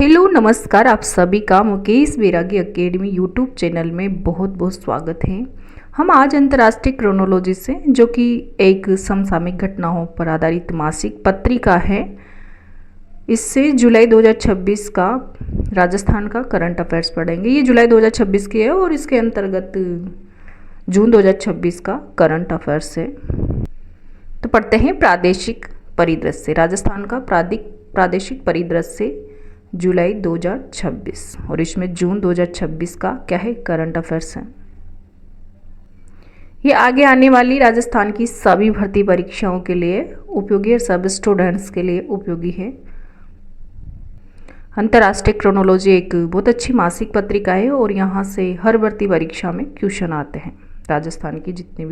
Hello नमस्कार, आप सभी का मुकेश बैरागी एकेडमी यूट्यूब चैनल में बहुत बहुत स्वागत है। हम आज अंतर्राष्ट्रीय क्रोनोलॉजी से, जो कि एक समसामयिक घटनाओं पर आधारित मासिक पत्रिका है, इससे जुलाई 2026 का राजस्थान का करंट अफेयर्स पढ़ेंगे। ये जुलाई 2026 की है और इसके अंतर्गत जून 2026 का करंट अफेयर्स है। तो पढ़ते हैं प्रादेशिक परिदृश्य, राजस्थान का प्रादेशिक परिदृश्य जुलाई 2026, और इसमें जून 2026 का क्या है, करंट अफेयर्स है। ये आगे आने वाली राजस्थान की सभी भर्ती परीक्षाओं के लिए उपयोगी और सब स्टूडेंट्स के लिए उपयोगी है। अंतर्राष्ट्रीय क्रोनोलॉजी एक बहुत अच्छी मासिक पत्रिका है और यहाँ से हर भर्ती परीक्षा में क्वेश्चन आते हैं। राजस्थान की जितनी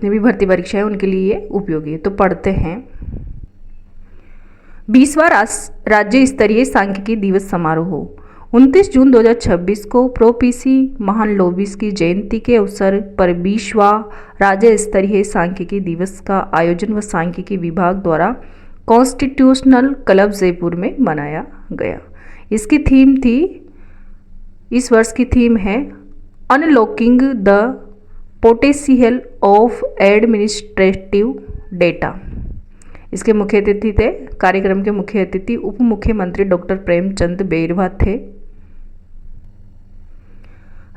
भी भर्ती परीक्षाएं उनके लिए उपयोगी है। तो पढ़ते हैं। 20वां राज्य स्तरीय सांख्यिकी दिवस समारोह 29 जून 2026 को प्रो पीसी महालनोबिस की जयंती के अवसर पर 20वां राज्य स्तरीय सांख्यिकी दिवस का आयोजन व सांख्यिकी विभाग द्वारा कॉन्स्टिट्यूशनल क्लब जयपुर में मनाया गया। इसकी थीम थी, इस वर्ष की थीम है unlocking the potential of administrative data. इसके मुख्य अतिथि थे, कार्यक्रम के मुख्य अतिथि उप मुख्यमंत्री डॉक्टर प्रेमचंद बैरवा थे।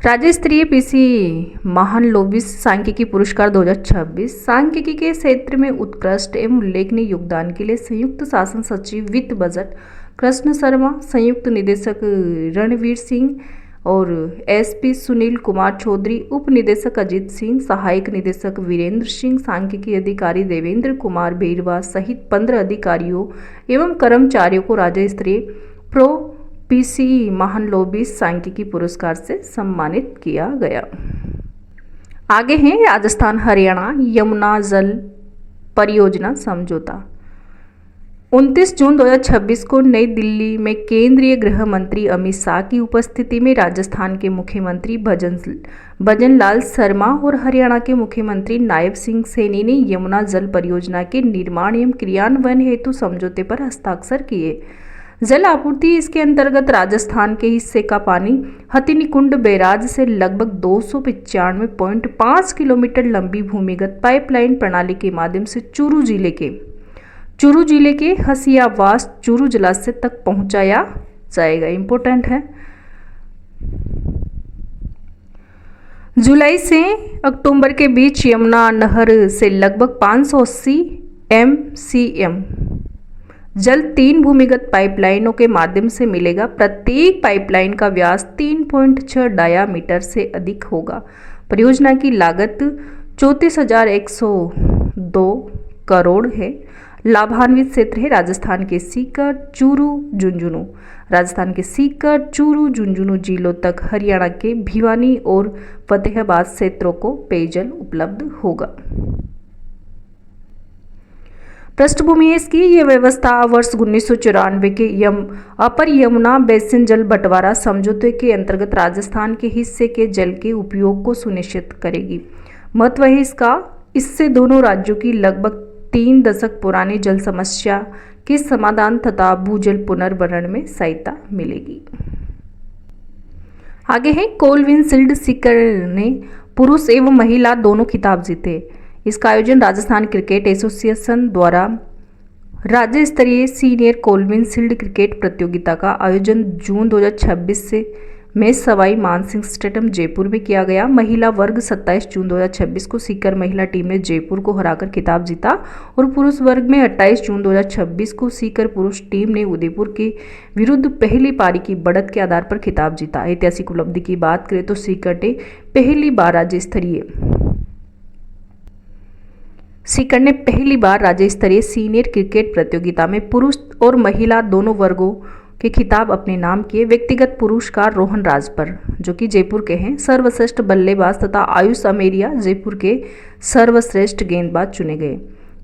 राज्य स्तरीय पीसी महालनोबिस सांख्यिकी पुरस्कार 2026 सांख्यिकी के क्षेत्र में उत्कृष्ट एवं उल्लेखनीय योगदान के लिए संयुक्त शासन सचिव वित्त बजट कृष्ण शर्मा, संयुक्त निदेशक रणवीर सिंह और एसपी सुनील कुमार चौधरी, उप निदेशक अजीत सिंह, सहायक निदेशक वीरेंद्र सिंह, सांख्यिकी अधिकारी देवेंद्र कुमार बैरवा सहित 15 अधिकारियों एवं कर्मचारियों को राज्य स्तरीय प्रो पीसी महालनोबिस सांख्यिकी पुरस्कार से सम्मानित किया गया। आगे हैं राजस्थान हरियाणा यमुना जल परियोजना समझौता। 29 जून 2026 को नई दिल्ली में केंद्रीय गृह मंत्री अमित शाह की उपस्थिति में राजस्थान के मुख्यमंत्री भजन लाल शर्मा और हरियाणा के मुख्यमंत्री नायब सिंह सैनी ने यमुना जल परियोजना के निर्माण एवं क्रियान्वयन हेतु समझौते पर हस्ताक्षर किए। जल आपूर्ति, इसके अंतर्गत राजस्थान के हिस्से का पानी हथिनीकुंड बैराज से लगभग 295.5 किलोमीटर लंबी भूमिगत पाइपलाइन प्रणाली के माध्यम से चूरू जिले के हसियावास चूरू जलाशय तक पहुंचाया जाएगा। इंपॉर्टेंट है। जुलाई से अक्टूबर के बीच यमुना नहर से लगभग 580 MCM जल 3 भूमिगत पाइपलाइनों के माध्यम से मिलेगा। प्रत्येक पाइपलाइन का व्यास 3.6 डायामीटर से अधिक होगा। परियोजना की लागत 34,102 करोड़ है। लाभान्वित क्षेत्र है राजस्थान के सीकर, चूरू, झुंझुनू जिलों तक हरियाणा के भिवानी और फतेहाबाद क्षेत्रों को पेयजल उपलब्ध होगा। पृष्ठभूमि है इसकी, यह व्यवस्था वर्ष 1994 के अपर यमुना बेसिन जल बंटवारा समझौते के अंतर्गत राजस्थान के हिस्से के जल के उपयोग को सुनिश्चित करेगी। महत्व है इससे दोनों राज्यों की लगभग 3 दशक पुरानी जल समस्या के समाधान तथा भूजल पुनर्भरण में सहायता मिलेगी। आगे है कोलविन सीकर ने पुरुष एवं महिला दोनों खिताब जीते। इसका आयोजन राजस्थान क्रिकेट एसोसिएशन द्वारा राज्य स्तरीय सीनियर कोलविन क्रिकेट प्रतियोगिता का आयोजन जून 2026 में सवाई मानसिंह स्टेडियम जयपुर में किया गया। महिला वर्ग 27 जून 2026 को सीकर महिला टीम ने जयपुर को हराकर खिताब जीता और पुरुष वर्ग में 28 जून 2026 को सीकर पुरुष टीम ने उदयपुर के विरुद्ध पहली पारी की बढ़त के आधार पर खिताब जीता। ऐतिहासिक उपलब्धि की बात करें तो सीकर ने पहली बार राज्य स्तरीय सीनियर क्रिकेट प्रतियोगिता में पुरुष और महिला दोनों वर्गों के खिताब अपने नाम किए। व्यक्तिगत पुरस्कार रोहन राजपर, जो कि जयपुर के हैं, सर्वश्रेष्ठ बल्लेबाज तथा आयुष अमेरिया जयपुर के सर्वश्रेष्ठ गेंदबाज चुने गए।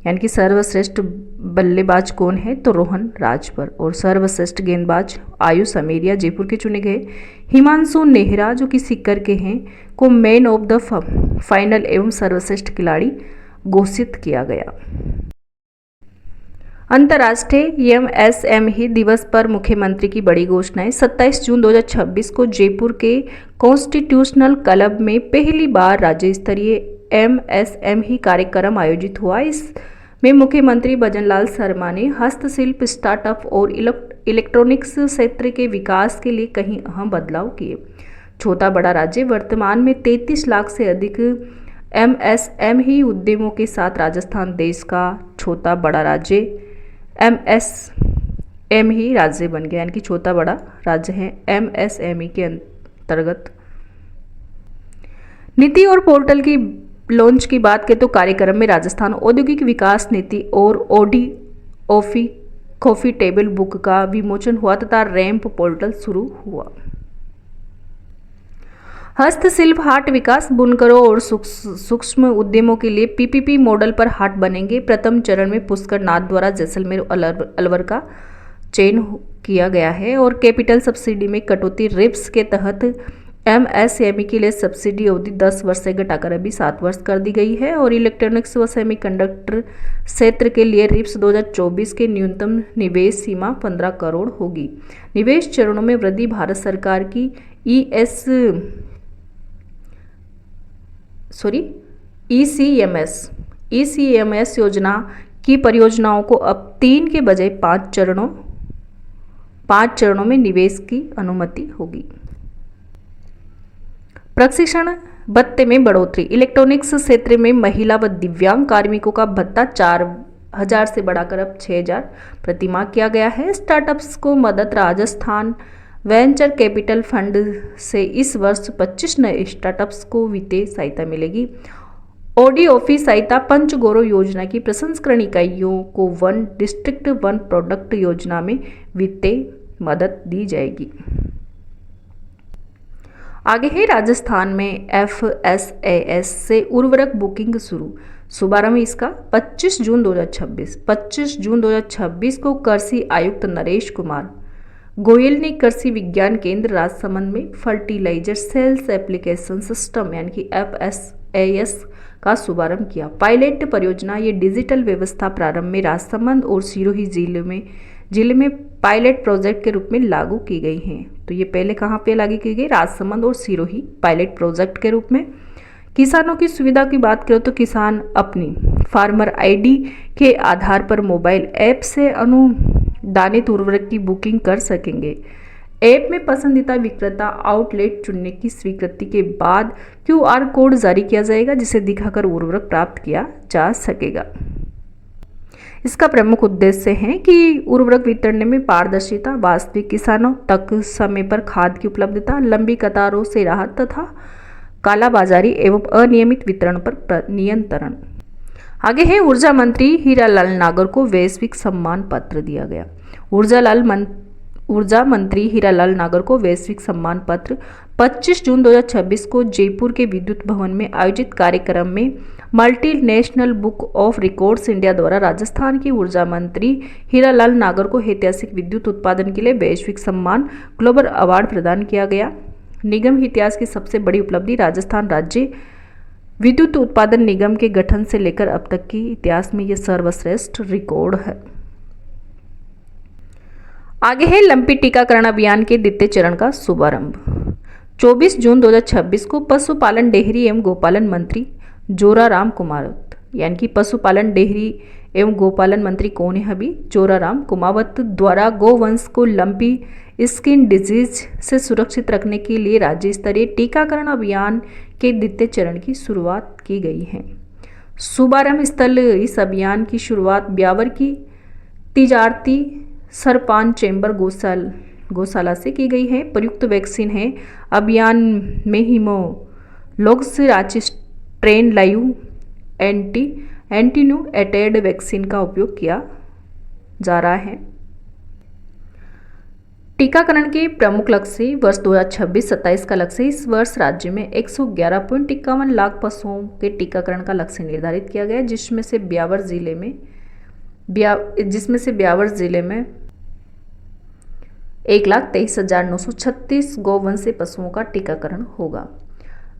यानी कि सर्वश्रेष्ठ बल्लेबाज कौन है, तो रोहन राजपर, और सर्वश्रेष्ठ गेंदबाज आयुष अमेरिया जयपुर के चुने गए। हिमांशु नेहरा, जो कि सीकर के हैं, को मैन ऑफ द फाइनल एवं सर्वश्रेष्ठ खिलाड़ी घोषित किया गया। अंतर्राष्ट्रीय एमएसएमई दिवस पर मुख्यमंत्री की बड़ी घोषणाएं। 27 जून 2026 को जयपुर के कॉन्स्टिट्यूशनल क्लब में पहली बार राज्य स्तरीय एमएसएमई कार्यक्रम आयोजित हुआ। इसमें मुख्यमंत्री भजनलाल शर्मा ने हस्तशिल्प, स्टार्टअप और इलेक्ट्रॉनिक्स क्षेत्र के विकास के लिए कई अहम बदलाव किए। छोटा बड़ा राज्य वर्तमान में 33 लाख से अधिक एमएसएमई उद्यमों के साथ राजस्थान देश का छोटा बड़ा राज्य एमएसएमई राज्य बन गया, यानी कि छोटा बड़ा राज्य है एमएसएमई के अंतर्गत। नीति और पोर्टल की लॉन्च की बात करें तो कार्यक्रम में राजस्थान औद्योगिक विकास नीति और कॉफी टेबल बुक का विमोचन हुआ तथा रैंप पोर्टल शुरू हुआ। हस्तशिल्प हाट विकास, बुनकरों और सूक्ष्म उद्यमों के लिए पीपीपी मॉडल पर हाट बनेंगे। प्रथम चरण में पुष्कर नाथ द्वारा जैसलमेर अलवर का चयन किया गया है और कैपिटल सब्सिडी में कटौती। रिप्स के तहत एमएसएमई के लिए सब्सिडी अवधि 10 वर्ष से घटाकर अभी 7 वर्ष कर दी गई है और इलेक्ट्रॉनिक्स व सेमीकंडक्टर क्षेत्र के लिए रिप्स 2024 के न्यूनतम निवेश सीमा 15 करोड़ होगी। निवेश चरणों में वृद्धि। भारत सरकार की ईसीएमएस योजना की परियोजनाओं को अब 3 के बजाय 5 चरणों में निवेश की अनुमति होगी। प्रशिक्षण भत्ते में बढ़ोतरी। इलेक्ट्रॉनिक्स क्षेत्र में महिला व दिव्यांग कार्मिकों का भत्ता 4,000 से बढ़ाकर अब 6,000 प्रतिमाह किया गया है। स्टार्टअप्स को मदद। राजस्थान वेंचर कैपिटल फंड से इस वर्ष 25 नए स्टार्टअप्स को वित्तीय सहायता मिलेगी। ओडी ऑफिस सहायता। पंचगौरव योजना की प्रसंस्करण इकाइयों को वन डिस्ट्रिक्ट वन प्रोडक्ट योजना में वित्तीय मदद दी जाएगी। आगे है राजस्थान में एफएसएएस से उर्वरक बुकिंग शुरू। शुभारंभ इसका 25 जून 2026 को कृषि आयुक्त नरेश कुमार गोयल ने कृषि विज्ञान केंद्र राजसमंद में फर्टिलाइजर सेल्स एप्लीकेशन सिस्टम यानी कि एफएसएएस का शुभारंभ किया। पायलट परियोजना। ये डिजिटल व्यवस्था प्रारंभ में राजसमंद और सिरोही जिले में पायलट प्रोजेक्ट के रूप में लागू की गई हैं। तो ये पहले कहाँ पे लागू की गई? राजसमंद और सिरोही पायलट प्रोजेक्ट के रूप में। किसानों की सुविधा की बात करें तो किसान अपनी फार्मर आईडी के आधार पर मोबाइल ऐप से अनुदानित उर्वरक की बुकिंग कर सकेंगे। ऐप में पसंदीदा विक्रेता आउटलेट चुनने की स्वीकृति के बाद क्यूआर कोड जारी किया जाएगा जिसे दिखाकर उर्वरक प्राप्त किया जा सकेगा। इसका प्रमुख उद्देश्य है कि उर्वरक वितरण में पारदर्शिता, वास्तविक किसानों तक समय पर खाद की उपलब्धता, लंबी कतारों से राहत तथा कालाबाजारी एवं अनियमित वितरण पर नियंत्रण। आगे है ऊर्जा मंत्री हीरालाल नागर को वैश्विक सम्मान पत्र दिया गया। ऊर्जा मंत्री हीरालाल नागर को वैश्विक सम्मान पत्र 25 जून 2026 को जयपुर के विद्युत भवन में आयोजित कार्यक्रम में multinational book of records India द्वारा राजस्थान की ऊर्जा मंत्री हीरालाल नागर को ऐतिहासिक विद्युत उत्पादन के लिए वैश्विक सम्मान ग्लोबल अवार्ड प्रदान किया गया। निगम इतिहास की सबसे बड़ी उपलब्धि। राजस्थान राज्य विद्युत उत्पादन निगम के गठन से लेकर अब तक के इतिहास में यह सर्वश्रेष्ठ रिकॉर्ड है। आगे है लंपी टीकाकरण अभियान के द्वितीय चरण का शुभारंभ। 24 जून 2026 को पशुपालन, डेयरी एवं गोपालन मंत्री जोराराम कुमावत यानी कि पशुपालन, डेयरी एवं गोपालन मंत्री कौन है? अभी जोराराम कुमावत द्वारा गोवंश को लंपी स्किन डिजीज से सुरक्षित रखने के लिए राज्य स्तरीय टीकाकरण अभियान के द्वितीय चरण की शुरुआत की गई है। शुभारंभ स्थल इस अभियान की शुरुआत ब्यावर की तिजारती सरपान चैम्बर गौशाला से की गई है। प्रयुक्त वैक्सीन है। अभियान में हीमोलॉग्स रांची ट्रेन लाइव एंटीन्यू एटेड वैक्सीन का उपयोग किया जा रहा है। टीकाकरण के प्रमुख लक्ष्य वर्ष 2026-27 का लक्ष्य। इस वर्ष राज्य में 111.51 लाख पशुओं के टीकाकरण का लक्ष्य निर्धारित किया गया, जिसमें से ब्यावर जिले में 1,23,936 गौवंशीय पशुओं का टीकाकरण होगा।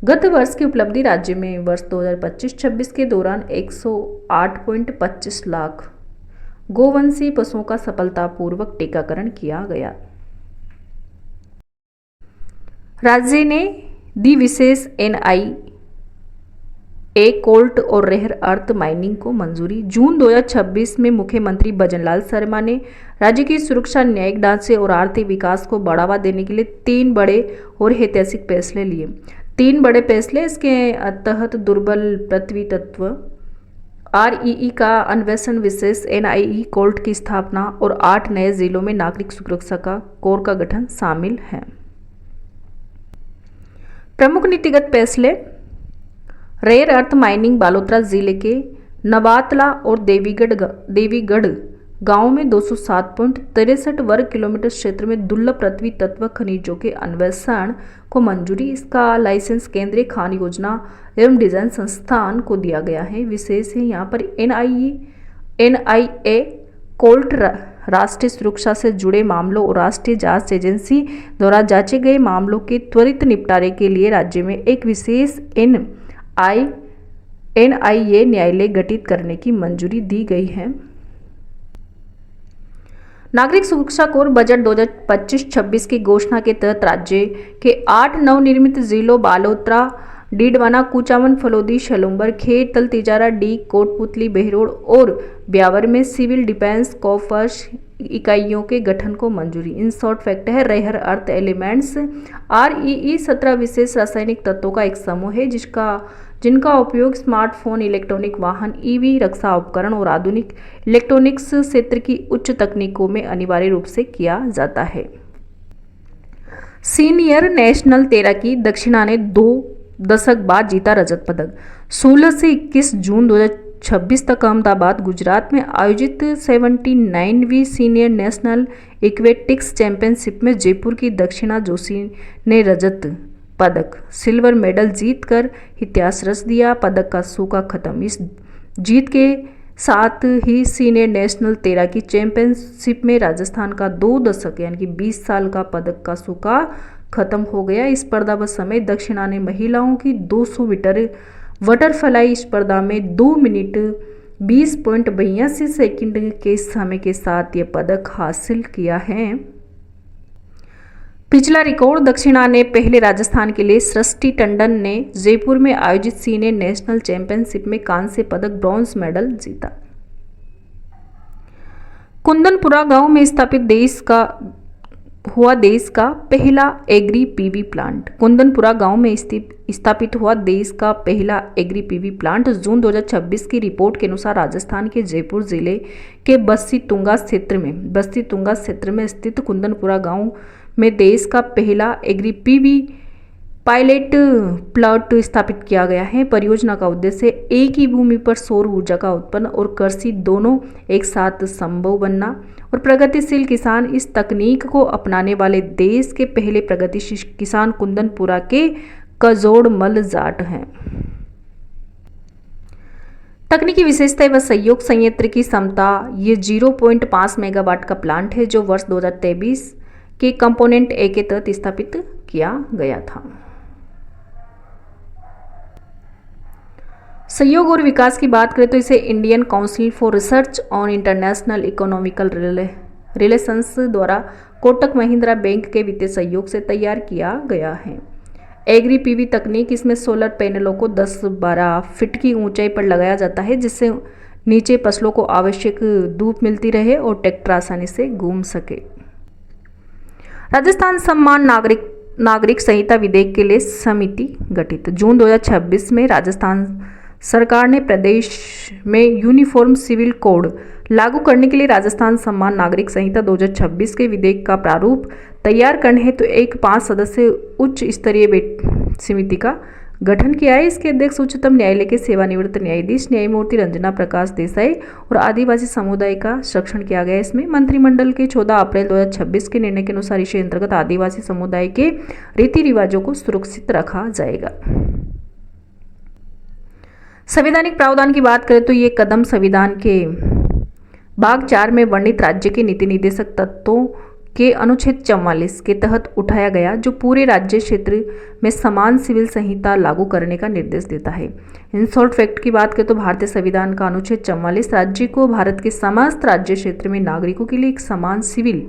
गत वर्ष की उपलब्धि। राज्य में वर्ष 2025-26 के दौरान 108.25 लाख गोवंशीय पशुओं का सफलतापूर्वक टीकाकरण किया गया। राज्य ने दी विशेष NIA कोल्ट और रेयर अर्थ माइनिंग को मंजूरी। जून 2026 में मुख्यमंत्री भजनलाल शर्मा ने राज्य की सुरक्षा, न्यायिक ढांचे और आर्थिक विकास को बढ़ावा देने के लिए 3 बड़े और ऐतिहासिक फैसले लिए। 3 बड़े फैसले इसके तहत दुर्बल पृथ्वी तत्व REE का अन्वेषण, विशेष NIE कोल्ट की स्थापना और 8 नए जिलों में नागरिक सुरक्षा का कोर का गठन शामिल है। प्रमुख नीतिगत फैसले। Rare earth mining. बालोतरा जिले के नवातला और देवीगढ़ गांव में 207.63 वर्ग किलोमीटर क्षेत्र में दुर्लभ पृथ्वी तत्व खनिजों के अन्वेषण को मंजूरी। इसका लाइसेंस केंद्रीय खान योजना एवं डिजाइन संस्थान को दिया गया है। विशेष है यहाँ पर NIA कोल्ट राष्ट्रीय सुरक्षा से जुड़े मामलों और राष्ट्रीय जांच एजेंसी द्वारा जांचे गए मामलों के त्वरित निपटारे के लिए राज्य में एक विशेष NIA न्यायालय गठित करने की मंजूरी दी गई है। नागरिक सुरक्षा कोर बजट 2025-26 की घोषणा के तहत राज्य के 8 नवनिर्मित जिलों बालोतरा, डीडवाना, कुचामन, फलोदी, शलुम्बर, खेड़, तल तिजारा, डी, कोटपुतली, बहरोड और ब्यावर में सिविल डिफेंस कॉर्प्स इकाइयों के गठन को मंजूरी। इन शॉर्ट फैक्ट है रेयर अर्थ एलिमेंट्स। REE 17 विशेष रासायनिक तत्वों का एक समूह है जिनका उपयोग स्मार्टफोन, इलेक्ट्रॉनिक वाहन, EV, रक्षा उपकरण और आधुनिक इलेक्ट्रॉनिक्स क्षेत्र की उच्च तकनीकों में अनिवार्य रूप से किया जाता है। सीनियर नेशनल तैराकी दक्षिणा ने 2 दशक बाद जीता रजत पदक। 16 से 21 जून 2026 तक अहमदाबाद, गुजरात में आयोजित 79वीं सीनियर नेशनल एक्वेटिक्स चैंपियनशिप में जयपुर की दक्षिणा जोशी ने रजत पदक, सिल्वर मेडल जीतकर इतिहास रच दिया। पदक का सूखा खत्म। इस जीत के साथ ही सीनियर नेशनल तैराकी चैंपियनशिप में राजस्थान का 2 दशक यानी कि 20 साल का पदक का सूखा खत्म हो गया। इस स्पर्धा व समेत दक्षिणा ने महिलाओं की 200 मीटर बटरफ्लाई स्पर्धा में 2 मिनट 20.82 सेकंड के समय के साथ यह पदक हासिल किया है। पिछला रिकॉर्ड दक्षिणा ने पहले राजस्थान के लिए सृष्टि टंडन ने जयपुर में आयोजित सीनियर नेशनल चैंपियनशिप में कांस्य पदक, ब्रॉन्ज मेडल जीता। कुंदनपुरा गांव में स्थापित देश का पहला एग्री PV प्लांट। कुंदनपुरा गांव में स्थापित हुआ देश का पहला एग्री PV प्लांट। जून 2026 की रिपोर्ट के अनुसार राजस्थान के जयपुर जिले के बस्ती तुंगा क्षेत्र में स्थित कुंदनपुरा गांव में देश का पहला एग्री PV पायलट प्लांट स्थापित किया गया है। परियोजना का उद्देश्य एक ही भूमि पर सौर ऊर्जा का उत्पन्न और कृषि दोनों एक साथ संभव बनना और प्रगतिशील किसान इस तकनीक को अपनाने वाले देश के पहले प्रगतिशील किसान कुंदनपुरा के कजोड़ मल जाट हैं। तकनीकी विशेषता व सहयोग। संयंत्र की क्षमता ये 0.5 मेगावाट का प्लांट है जो वर्ष 2023 के कंपोनेंट A के तहत स्थापित किया गया था। सहयोग और विकास की बात करें तो इसे Indian council for research on international economical relations द्वारा कोटक महिंद्रा बैंक के वित्तीय सहयोग से तैयार किया गया है। एग्री PV तकनीक, इसमें सोलर पैनलों को 10-12 फीट की ऊंचाई पर लगाया जाता है जिससे नीचे फसलों को आवश्यक धूप मिलती रहे और ट्रैक्टर आसानी से घूम सके। राजस्थान सम्मान नागरिक संहिता विधेयक के लिए समिति गठित। जून 2026 में राजस्थान सरकार ने प्रदेश में यूनिफॉर्म सिविल कोड लागू करने के लिए राजस्थान सम्मान नागरिक संहिता 2026 के विधेयक का प्रारूप तैयार करने हेतु एक 5 सदस्यीय उच्च स्तरीय समिति का गठन किया है। इसके अध्यक्ष उच्चतम न्यायालय के सेवानिवृत्त न्यायाधीश न्यायमूर्ति रंजना प्रकाश देसाई और आदिवासी समुदाय का संरक्षण किया गया है। इसमें मंत्रिमंडल के 14 अप्रैल 2026 के निर्णय के अनुसार इसे अंतर्गत आदिवासी समुदाय के रीति रिवाजों को सुरक्षित रखा जाएगा। संवैधानिक प्रावधान की बात करें तो ये कदम संविधान के भाग 4 में वर्णित राज्य के नीति निर्देशक तत्वों के अनुच्छेद 44 के तहत उठाया गया, जो पूरे राज्य क्षेत्र में समान सिविल संहिता लागू करने का निर्देश देता है। इन शॉर्ट फैक्ट की बात करें तो भारतीय संविधान का अनुच्छेद 44 राज्य को भारत के समस्त राज्य क्षेत्र में नागरिकों के लिए एक समान सिविल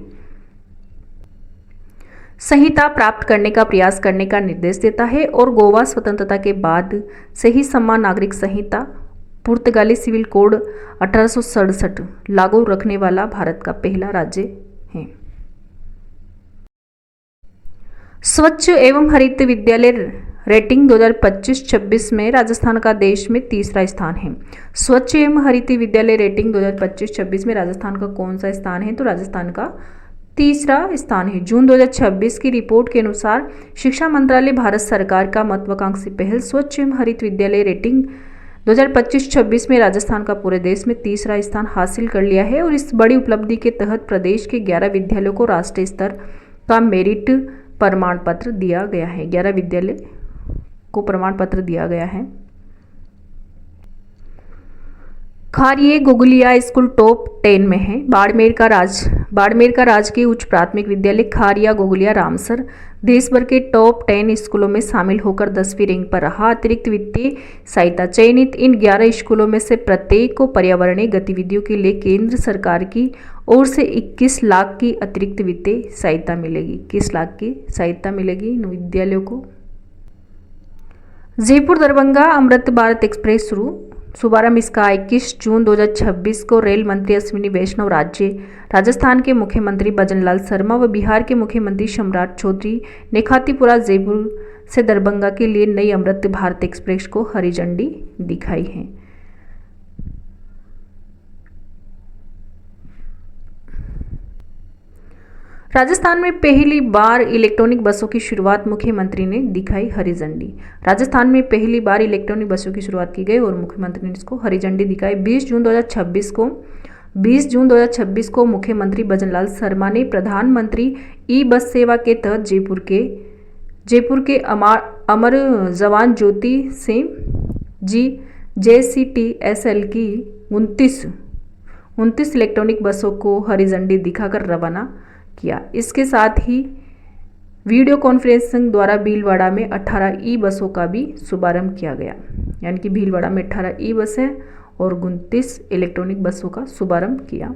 संहिता प्राप्त करने का प्रयास करने का निर्देश देता है और गोवा स्वतंत्रता के बाद से ही समान नागरिक संहिता पुर्तगाली सिविल कोड 1867 लागू रखने वाला भारत का पहला राज्य है। स्वच्छ एवं हरित विद्यालय रेटिंग 2025-26 में राजस्थान का देश में तीसरा स्थान है। स्वच्छ एवं हरित विद्यालय रेटिंग 2025-26 में राजस्थान का कौन सा स्थान है? तो राजस्थान का तीसरा स्थान है। जून 2026 की रिपोर्ट के अनुसार शिक्षा मंत्रालय भारत सरकार का महत्वाकांक्षी पहल स्वच्छ एवं हरित विद्यालय रेटिंग 2025-26 में राजस्थान का पूरे देश में तीसरा स्थान हासिल कर लिया है और इस बड़ी उपलब्धि के तहत प्रदेश के 11 विद्यालयों को राष्ट्रीय स्तर का मेरिट प्रमाण पत्र दिया गया है। 11 विद्यालय को प्रमाण पत्र दिया गया है। खारिये गोगलिया स्कूल टॉप 10 में है। बाड़मेर का राजकीय उच्च प्राथमिक विद्यालय खारिया गोगलिया रामसर देश भर के टॉप 10 स्कूलों में शामिल होकर 10वीं रैंक पर रहा। अतिरिक्त वित्तीय सहायता चयनित इन 11 स्कूलों में से प्रत्येक को पर्यावरणीय गतिविधियों के लिए केंद्र सरकार की ओर से 21 लाख की अतिरिक्त वित्तीय सहायता मिलेगी। 21 लाख की सहायता मिलेगी इन विद्यालयों को। जयपुर दरभंगा अमृत भारत एक्सप्रेस शुभारंभ इसका 21 जून 2026 को रेल मंत्री अश्विनी वैष्णव, राजस्थान के मुख्यमंत्री भजनलाल शर्मा व बिहार के मुख्यमंत्री सम्राट चौधरी ने खातीपुरा जयपुर से दरभंगा के लिए नई अमृत भारत एक्सप्रेस को हरी झंडी दिखाई है। राजस्थान में पहली बार इलेक्ट्रॉनिक बसों की शुरुआत, मुख्यमंत्री ने दिखाई हरी झंडी। राजस्थान में पहली बार इलेक्ट्रॉनिक बसों की शुरुआत की गई और मुख्यमंत्री ने इसको हरी झंडी दिखाई। 20 जून 2026 को मुख्यमंत्री भजनलाल शर्मा ने प्रधानमंत्री ई बस सेवा के तहत जयपुर के अमर जवान ज्योति सिंह जी JCTSL की 29 इलेक्ट्रॉनिक बसों को हरी झंडी दिखाकर रवाना किया। इसके साथ ही वीडियो कॉन्फ्रेंसिंग द्वारा भीलवाड़ा में 18 ई बसों का भी शुभारंभ किया गया। यानी कि भीलवाड़ा में 18 ई बसें और 29 इलेक्ट्रॉनिक बसों का शुभारंभ किया।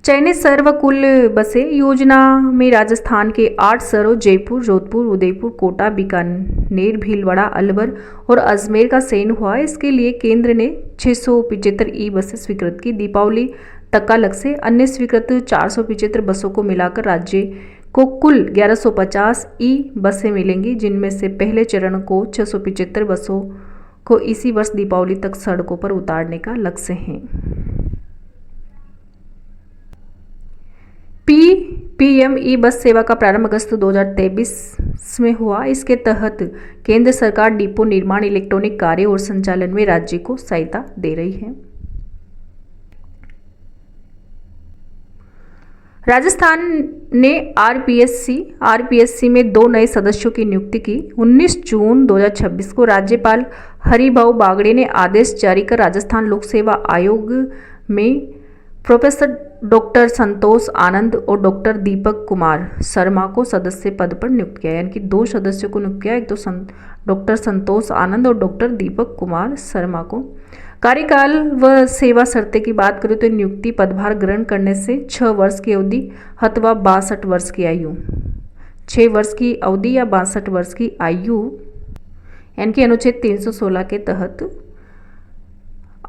चयनित शहर व कुल बसें योजना में राजस्थान के 8 शहरों जयपुर, जोधपुर, उदयपुर, कोटा, बीकानेर, भीलवाड़ा, अलवर और अजमेर का चयन हुआ। इसके लिए केंद्र ने 675 ई बसें स्वीकृत की। दीपावली तक का लक्ष्य, अन्य स्वीकृत 475 बसों को मिलाकर राज्य को कुल 1150 ई बसें मिलेंगी, जिनमें से पहले चरण को 675 बसों को इसी वर्ष दीपावली तक सड़कों पर उतारने का लक्ष्य है। PM ई बस सेवा का प्रारंभ अगस्त 2023 में हुआ। इसके तहत केंद्र सरकार डिपो निर्माण, इलेक्ट्रॉनिक कार्य और संचालन में राज्य को सहायता दे रही है। राजस्थान ने RPSC में 2 नए सदस्यों की नियुक्ति की। 19 जून 2026 को राज्यपाल हरिभाऊ बागड़े ने आदेश जारी कर राजस्थान लोक सेवा आयोग में प्रोफेसर डॉक्टर संतोष आनंद और डॉक्टर दीपक कुमार शर्मा को सदस्य पद पर नियुक्त किया। यानी कि 2 सदस्यों को नियुक्त किया, एक तो डॉक्टर संतोष आनंद और डॉक्टर दीपक कुमार शर्मा को। कार्यकाल व सेवा शर्तें की बात करें तो नियुक्ति पदभार ग्रहण करने से 6 वर्ष की अवधि अथवा 62 वर्ष की आयु, 6 वर्ष की अवधि या 62 वर्ष की आयु, यानी कि अनुच्छेद 316 के तहत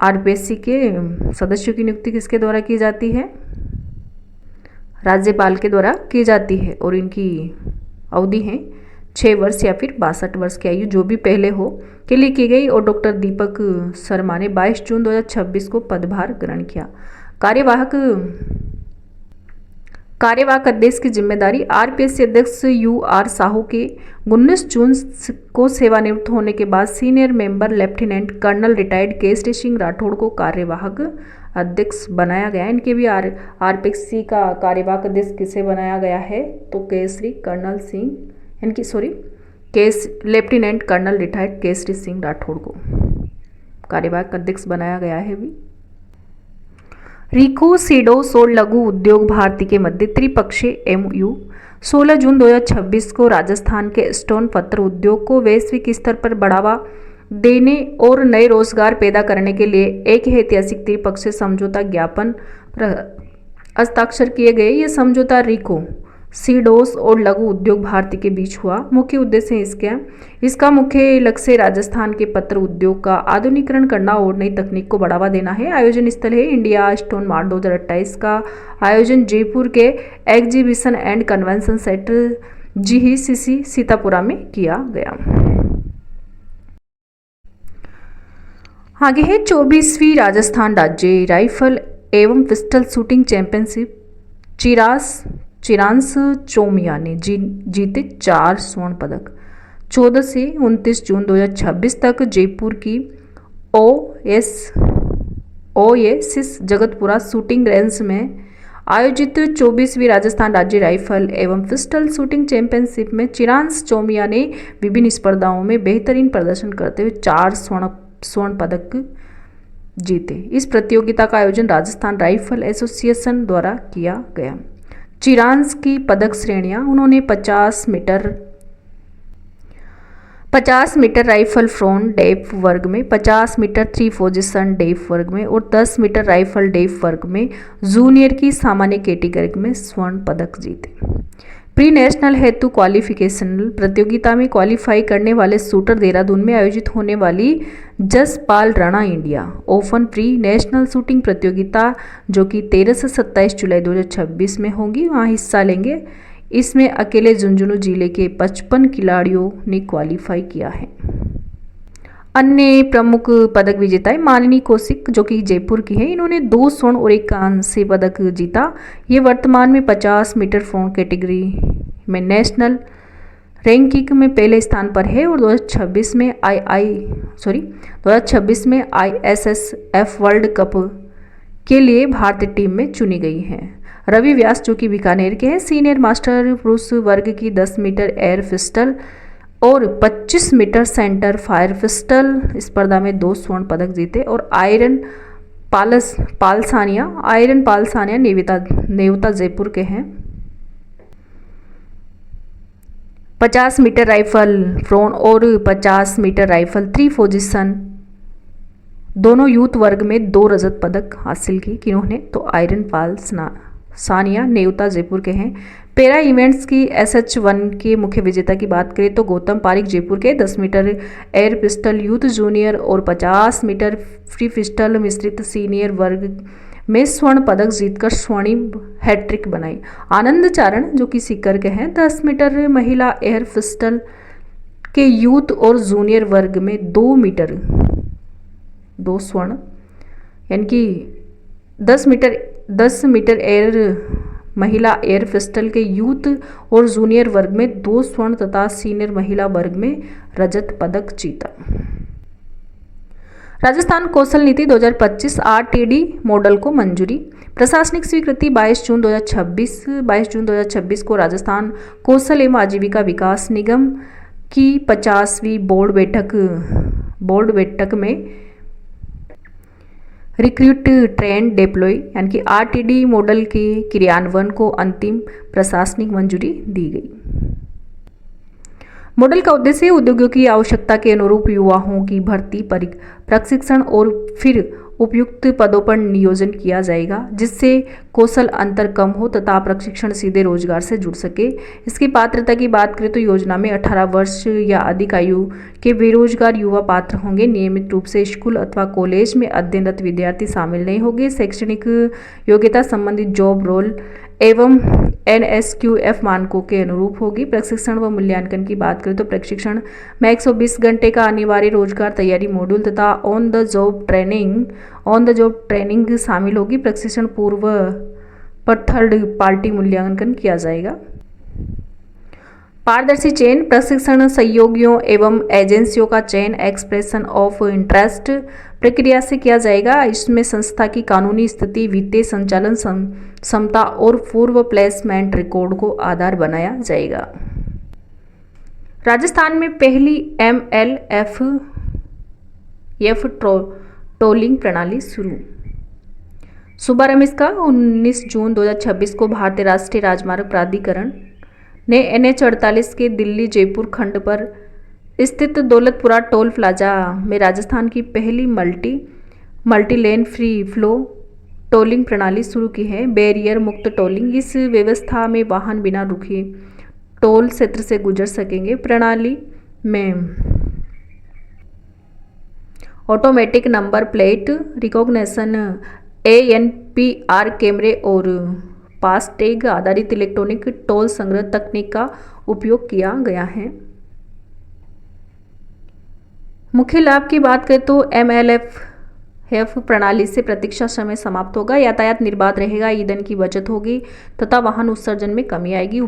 RPSC के सदस्यों की नियुक्ति किसके द्वारा की जाती है? राज्यपाल के द्वारा की जाती है और इनकी अवधि है 6 वर्ष या फिर 62 वर्ष की आयु, जो भी पहले हो के लिए की गई। और डॉक्टर दीपक शर्मा ने 22 जून 2026 को पदभार ग्रहण किया। कार्यवाहक अध्यक्ष की जिम्मेदारी, RPSC अध्यक्ष UR साहू के 19 जून को सेवानिवृत्त होने के बाद senior member lieutenant colonel retired Kesari Singh Rathore को कार्यवाहक अध्यक्ष बनाया गया। इनके भी RPSC का कार्यवाहक अध्यक्ष किसे बनाया गया है? तो lieutenant colonel retired Kesari Singh Rathore को कार्यवाहक अध्यक्ष बनाया गया है भी। रिको सीडोस और लघु उद्योग भारती के मध्य त्रिपक्षीय एमओयू 16 जून 2026 को राजस्थान के स्टोन पत्थर उद्योग को वैश्विक स्तर पर बढ़ावा देने और नए रोजगार पैदा करने के लिए एक ऐतिहासिक त्रिपक्षीय समझौता ज्ञापन पर हस्ताक्षर किए गए। ये समझौता रिको सीडोस और लघु उद्योग भारती के बीच हुआ। मुख्य उद्देश्य इसका मुख्य लक्ष्य राजस्थान के पत्र उद्योग का आधुनिकीकरण करना और नई तकनीक को बढ़ावा देना है। आयोजन स्थल है इंडिया स्टोन मार्ट 2028 का आयोजन जयपुर के exhibition and convention centre JECC Sitapura में किया गया। आगे है 24वीं राजस्थान राज्य राइफल एवं पिस्टल शूटिंग चैंपियनशिप। चिरांश चोमिया ने जीते 4 स्वर्ण पदक। 14 से 29 जून 2026 तक जयपुर की ओएसिस जगतपुरा शूटिंग रेंज में आयोजित 24वीं राजस्थान राज्य राइफल एवं पिस्टल शूटिंग चैंपियनशिप में चिरांश चोमिया ने विभिन्न स्पर्धाओं में बेहतरीन प्रदर्शन करते हुए 4 स्वर्ण पदक जीते। इस प्रतियोगिता का आयोजन राजस्थान राइफल एसोसिएशन द्वारा किया गया। चिरांश की पदक श्रेणियां उन्होंने 50 मीटर राइफल फ्रॉन डेप वर्ग में, 50 मीटर 3 पोजीशन डेप वर्ग में और 10 मीटर राइफल डेप वर्ग में जूनियर की सामान्य कैटेगरी में स्वर्ण पदक जीते। प्री नेशनल हेतु क्वालिफिकेशनल प्रतियोगिता में क्वालिफाई करने वाले शूटर देहरादून में आयोजित होने वाली Jaspal Rana India open pre national shooting प्रतियोगिता जो कि 13 से 27 जुलाई 2026 में होगी, वहाँ हिस्सा लेंगे। इसमें अकेले झुंझुनू जिले के 55 खिलाड़ियों ने क्वालिफाई किया है। अन्य प्रमुख पदक विजेता है मालिनी कौशिक जो कि जयपुर की है। इन्होंने 2 स्वर्ण और 1 कांस्य पदक जीता। ये वर्तमान में 50 मीटर फ्रॉन कैटेगरी में नेशनल रैंकिंग में पहले स्थान पर है और 2026 में ISSF वर्ल्ड कप के लिए भारतीय टीम में चुनी गई है। रवि व्यास जो कि बीकानेर के हैं, सीनियर मास्टर पुरुष वर्ग की 10 मीटर एयर पिस्टल और 25 मीटर सेंटर फायर पिस्टल स्पर्धा में 2 स्वर्ण पदक जीते। और आयरन पालसानिया नेवता जयपुर के हैं। 50 मीटर राइफल फ्रॉन और 50 मीटर राइफल 3 पोजीशन दोनों यूथ वर्ग में 2 रजत पदक हासिल की किन्होंने, तो आयरन सानिया नेवता जयपुर के हैं। पैरा इवेंट्स की SH1 के मुख्य विजेता की बात करें तो गौतम पारिक जयपुर के 10 metre air pistol youth junior और 50 मीटर फ्री पिस्टल मिश्रित सीनियर वर्ग में स्वर्ण पदक जीतकर स्वर्णिम हैट्रिक बनाई। आनंद चारण जो कि सीकर के हैं 10 मीटर महिला एयर पिस्टल के यूथ और जूनियर वर्ग में 2 स्वर्ण, यानी कि 10 मीटर एयर महिला एयर पिस्टल के यूथ और जूनियर वर्ग में 2 स्वर्ण तथा सीनियर महिला वर्ग में रजत पदक जीता। राजस्थान कौशल नीति 2025 RTD मॉडल को मंजूरी। प्रशासनिक स्वीकृति 22 जून 2026 को राजस्थान कौशल एवं आजीविका विकास निगम की 50वीं बोर्ड बैठक में रिक्रूट ट्रेन डिप्लॉय यानी कि RTD मॉडल के क्रियान्वयन को अंतिम प्रशासनिक मंजूरी दी गई। मॉडल का उद्देश्य उद्योगों की आवश्यकता के अनुरूप युवाओं की भर्ती, प्रशिक्षण और फिर उपयुक्त पदों पर नियोजन किया जाएगा जिससे कौशल अंतर कम हो तथा प्रशिक्षण सीधे रोजगार से जुड़ सके। इसकी पात्रता की बात करें तो योजना में 18 वर्ष या अधिक आयु के बेरोजगार युवा पात्र होंगे। नियमित रूप से स्कूल अथवा कॉलेज में अध्ययनरत विद्यार्थी शामिल नहीं होंगे। शैक्षणिक योग्यता संबंधित जॉब रोल एवं NSQF मानकों के अनुरूप होगी। प्रशिक्षण व मूल्यांकन की बात करें तो प्रशिक्षण में 120 घंटे का अनिवार्य रोजगार तैयारी मॉड्यूल तथा ऑन द जॉब ट्रेनिंग शामिल होगी। प्रशिक्षण पूर्व पर थर्ड पार्टी मूल्यांकन किया जाएगा। पारदर्शी चयन, प्रशिक्षण सहयोगियों एवं एजेंसियों का चयन एक्सप्रेशन ऑफ इंटरेस्ट प्रक्रिया से किया जाएगा। इसमें संस्था की कानूनी स्थिति, वित्तीय संचालन क्षमता और पूर्व प्लेसमेंट रिकॉर्ड को आधार बनाया जाएगा। राजस्थान में पहली MLF टोलिंग प्रणाली शुरू। शुभारंभ इसका 19 जून 2026 को भारतीय राष्ट्रीय राजमार्ग प्राधिकरण ने NH 48 के दिल्ली जयपुर खंड पर स्थित दौलतपुरा टोल प्लाजा में राजस्थान की पहली multi lane free flow tolling प्रणाली शुरू की है। बैरियर मुक्त टोलिंग, इस व्यवस्था में वाहन बिना रुके टोल क्षेत्र से गुजर सकेंगे। प्रणाली में automatic number plate recognition, ANPR कैमरे और फास्टैग आधारित इलेक्ट्रॉनिक टोल संग्रह तकनीक का उपयोग किया गया है। मुख्य लाभ की बात करें तो MLF प्रणाली से प्रतीक्षा समय समाप्त होगा, यातायात निर्बाध रहेगा, ईंधन की बचत होगी तथा वाहन उत्सर्जन में कमी आएगी।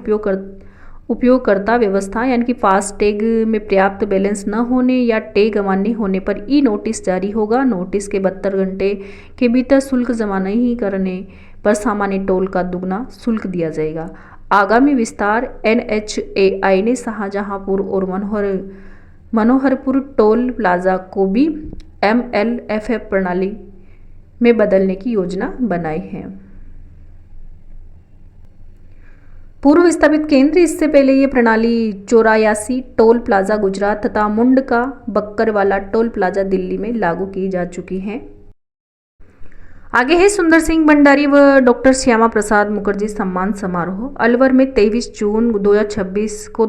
उपयोगकर्ता व्यवस्था यानी कि फास्टैग में पर्याप्त बैलेंस न होने या टैग अमान्य होने पर नोटिस जारी होगा। नोटिस के 72 घंटे के भीतर शुल्क जमा नहीं करने पर सामान्य टोल का दुगना शुल्क दिया जाएगा। आगामी विस्तार NHAI ने शाहजहांपुर और मनोहरपुर टोल प्लाजा को भी MLF प्रणाली में बदलने की योजना बनाई है। पूर्व स्थापित केंद्र, इससे पहले ये प्रणाली 84 टोल प्लाजा गुजरात तथा मुंडका बक्करवाला टोल प्लाजा दिल्ली में लागू की जा चुकी है। आगे है सुंदर सिंह भंडारी व डॉक्टर श्यामा प्रसाद मुखर्जी सम्मान समारोह। अलवर में 23 जून 2026 को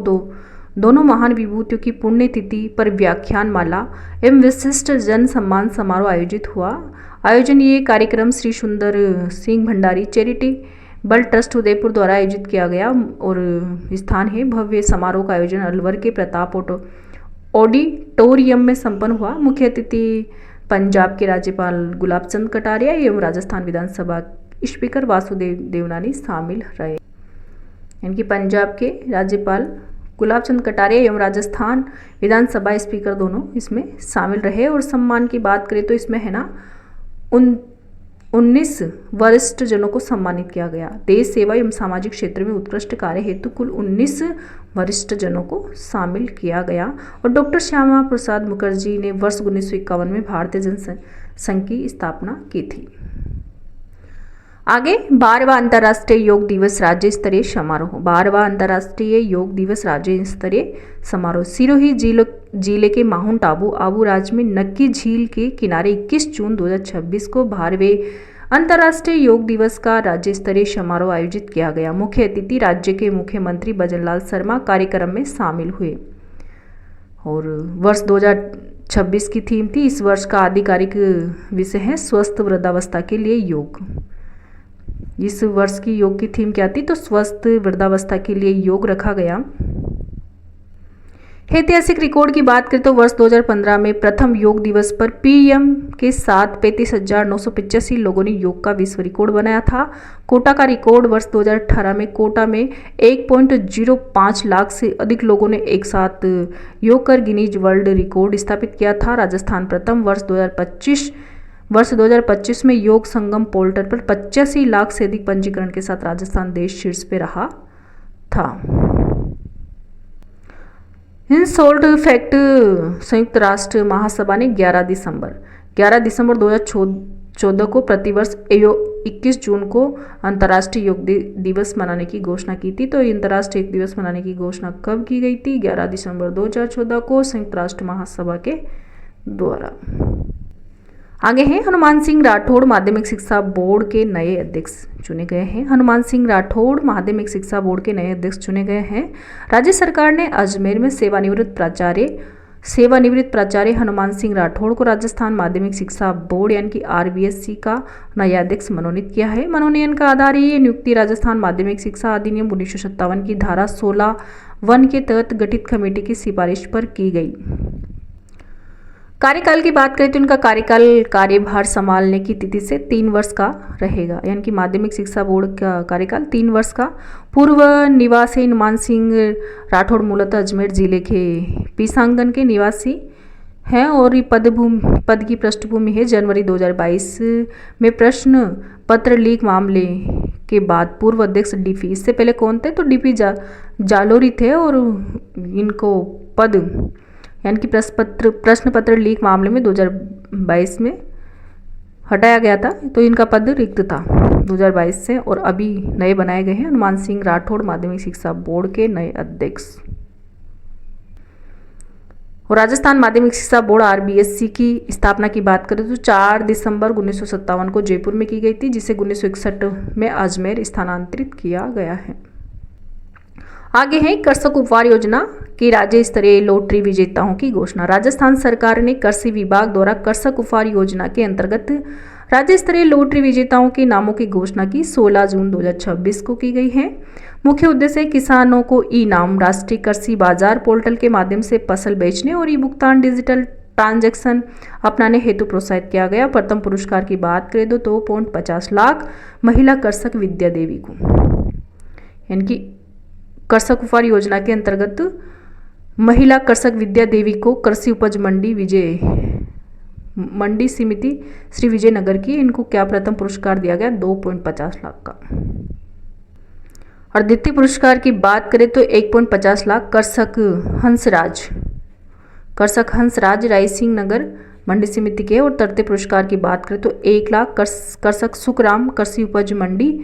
दोनों महान विभूतियों की पुण्यतिथि पर व्याख्यान माला एवं विशिष्ट जन सम्मान समारोह आयोजित हुआ। ये कार्यक्रम श्री सुंदर सिंह भंडारी चैरिटेबल ट्रस्ट उदयपुर द्वारा आयोजित किया गया और स्थान है भव्य समारोह का आयोजन अलवर के प्रताप ऑडिटोरियम में संपन्न हुआ। मुख्य अतिथि पंजाब के राज्यपाल गुलाब चंद कटारिया एवं राजस्थान विधानसभा स्पीकर वासुदेव देवनानी शामिल रहे। यानी कि पंजाब के राज्यपाल गुलाब चंद कटारिया एवं राजस्थान विधानसभा स्पीकर दोनों इसमें शामिल रहे। और सम्मान की बात करें तो इसमें है ना 19 वरिष्ठ जनों को सम्मानित किया गया। देश सेवा एवं सामाजिक क्षेत्र में उत्कृष्ट कार्य हेतु कुल 19 वरिष्ठ जनों को शामिल किया गया। और डॉक्टर श्यामा प्रसाद मुखर्जी ने वर्ष 1951 में भारतीय जनसंघ की स्थापना की थी। आगे 12वां अंतर्राष्ट्रीय योग दिवस राज्य स्तरीय समारोह। 12वां अंतर्राष्ट्रीय योग दिवस राज्य स्तरीय समारोह सिरोही जिले के माउंट आबू राज्य में नक्की झील के किनारे 21 जून 2026 को 12वें अंतर्राष्ट्रीय योग दिवस का राज्य स्तरीय समारोह आयोजित किया गया। मुख्य अतिथि राज्य के मुख्यमंत्री भजनलाल शर्मा कार्यक्रम में शामिल हुए। और वर्ष 2026 की थीम थी, इस वर्ष का आधिकारिक विषय है स्वस्थ वृद्धावस्था के लिए योग। इस वर्ष की योग की थीम क्या थी, तो स्वस्थ वृद्धावस्था के लिए योग रखा गया। ऐतिहासिक रिकॉर्ड की बात करें तो वर्ष 2015 में प्रथम योग दिवस पर PM के साथ 35,985 लोगों ने योग का विश्व रिकॉर्ड बनाया था। कोटा का रिकॉर्ड वर्ष 2018 में कोटा में 1.05 लाख से अधिक लोगों ने एक साथ योग कर गिनीज वर्ल्ड रिकॉर्ड स्थापित किया था। राजस्थान प्रथम। वर्ष 2025 में योग संगम पोर्टल पर 85 लाख से अधिक पंजीकरण के साथ राजस्थान देश शीर्ष पे रहा था। इन सोल्ट फैक्ट संयुक्त राष्ट्र महासभा ने 11 दिसंबर 2014 को प्रतिवर्ष 21 जून को अंतर्राष्ट्रीय योग दिवस मनाने की घोषणा की थी। तो अंतर्राष्ट्रीय योग दिवस मनाने की घोषणा कब की गई थी? 11 दिसंबर 2014 को संयुक्त राष्ट्र महासभा के द्वारा। आगे हैं हनुमान सिंह राठौड़ माध्यमिक शिक्षा बोर्ड के नए अध्यक्ष चुने गए हैं। हनुमान सिंह राठौड़ माध्यमिक शिक्षा बोर्ड के नए अध्यक्ष चुने गए हैं। राज्य सरकार ने अजमेर में सेवानिवृत्त प्राचार्य हनुमान सिंह राठौड़ को राजस्थान माध्यमिक शिक्षा बोर्ड यानी कि RBSC का नया अध्यक्ष मनोनीत किया है। मनोनयन का आधार ये नियुक्ति राजस्थान माध्यमिक शिक्षा अधिनियम 1957 की धारा 16(1) के तहत गठित कमेटी की सिफारिश पर की गई। कार्यकाल की बात करें तो इनका कार्यभार संभालने की तिथि से 3 वर्ष का रहेगा। यानी कि माध्यमिक शिक्षा बोर्ड का कार्यकाल 3 वर्ष का। पूर्व निवासी हनुमान सिंह राठौड़ मूलतः अजमेर जिले के पीसांगन के निवासी हैं और पद की पृष्ठभूमि है। जनवरी 2022 में प्रश्न पत्र लीक मामले के बाद पूर्व अध्यक्ष DP, इससे पहले कौन थे तो DP जालोरी थे और इनको पद यानी कि प्रश्न पत्र लीक मामले में 2022 में हटाया गया था, तो इनका पद रिक्त था 2022 से, और अभी नए बनाए गए हैं हनुमान सिंह राठौड़ माध्यमिक शिक्षा बोर्ड के नए अध्यक्ष। और राजस्थान माध्यमिक शिक्षा बोर्ड RBSC की स्थापना की बात करें तो 4 दिसंबर 1957 को जयपुर में की गई थी, जिसे 1961 में अजमेर स्थानांतरित किया गया है। आगे है कृषक उपहार योजना की राज्य स्तरीय लॉटरी विजेताओं की घोषणा। राजस्थान सरकार ने कृषि विभाग द्वारा कृषक उपहार योजना के अंतर्गत राज्य स्तरीय लॉटरी विजेताओं के नामों की घोषणा की 16 जून 2026 को की गई है। मुख्य उद्देश्य किसानों को ई नाम, राष्ट्रीय कृषि बाजार पोर्टल के माध्यम से फसल बेचने और ई भुगतान डिजिटल ट्रांजैक्शन अपनाने हेतु प्रोत्साहित किया गया। प्रथम पुरस्कार की बात करें तो 2.50 लाख महिला कृषक विद्या देवी को, यानी कि कृषक उपहार योजना के अंतर्गत महिला कृषक विद्या देवी को कृषि उपज मंडी समिति श्री विजयनगर की, इनको क्या प्रथम पुरस्कार दिया गया 2.50 लाख का। और द्वितीय पुरस्कार की बात करें तो 1.50 लाख कृषक हंसराज राय सिंह नगर मंडी समिति के। और तृतीय पुरस्कार की बात करें तो 1 लाख कृषक सुखराम कृषि उपज मंडी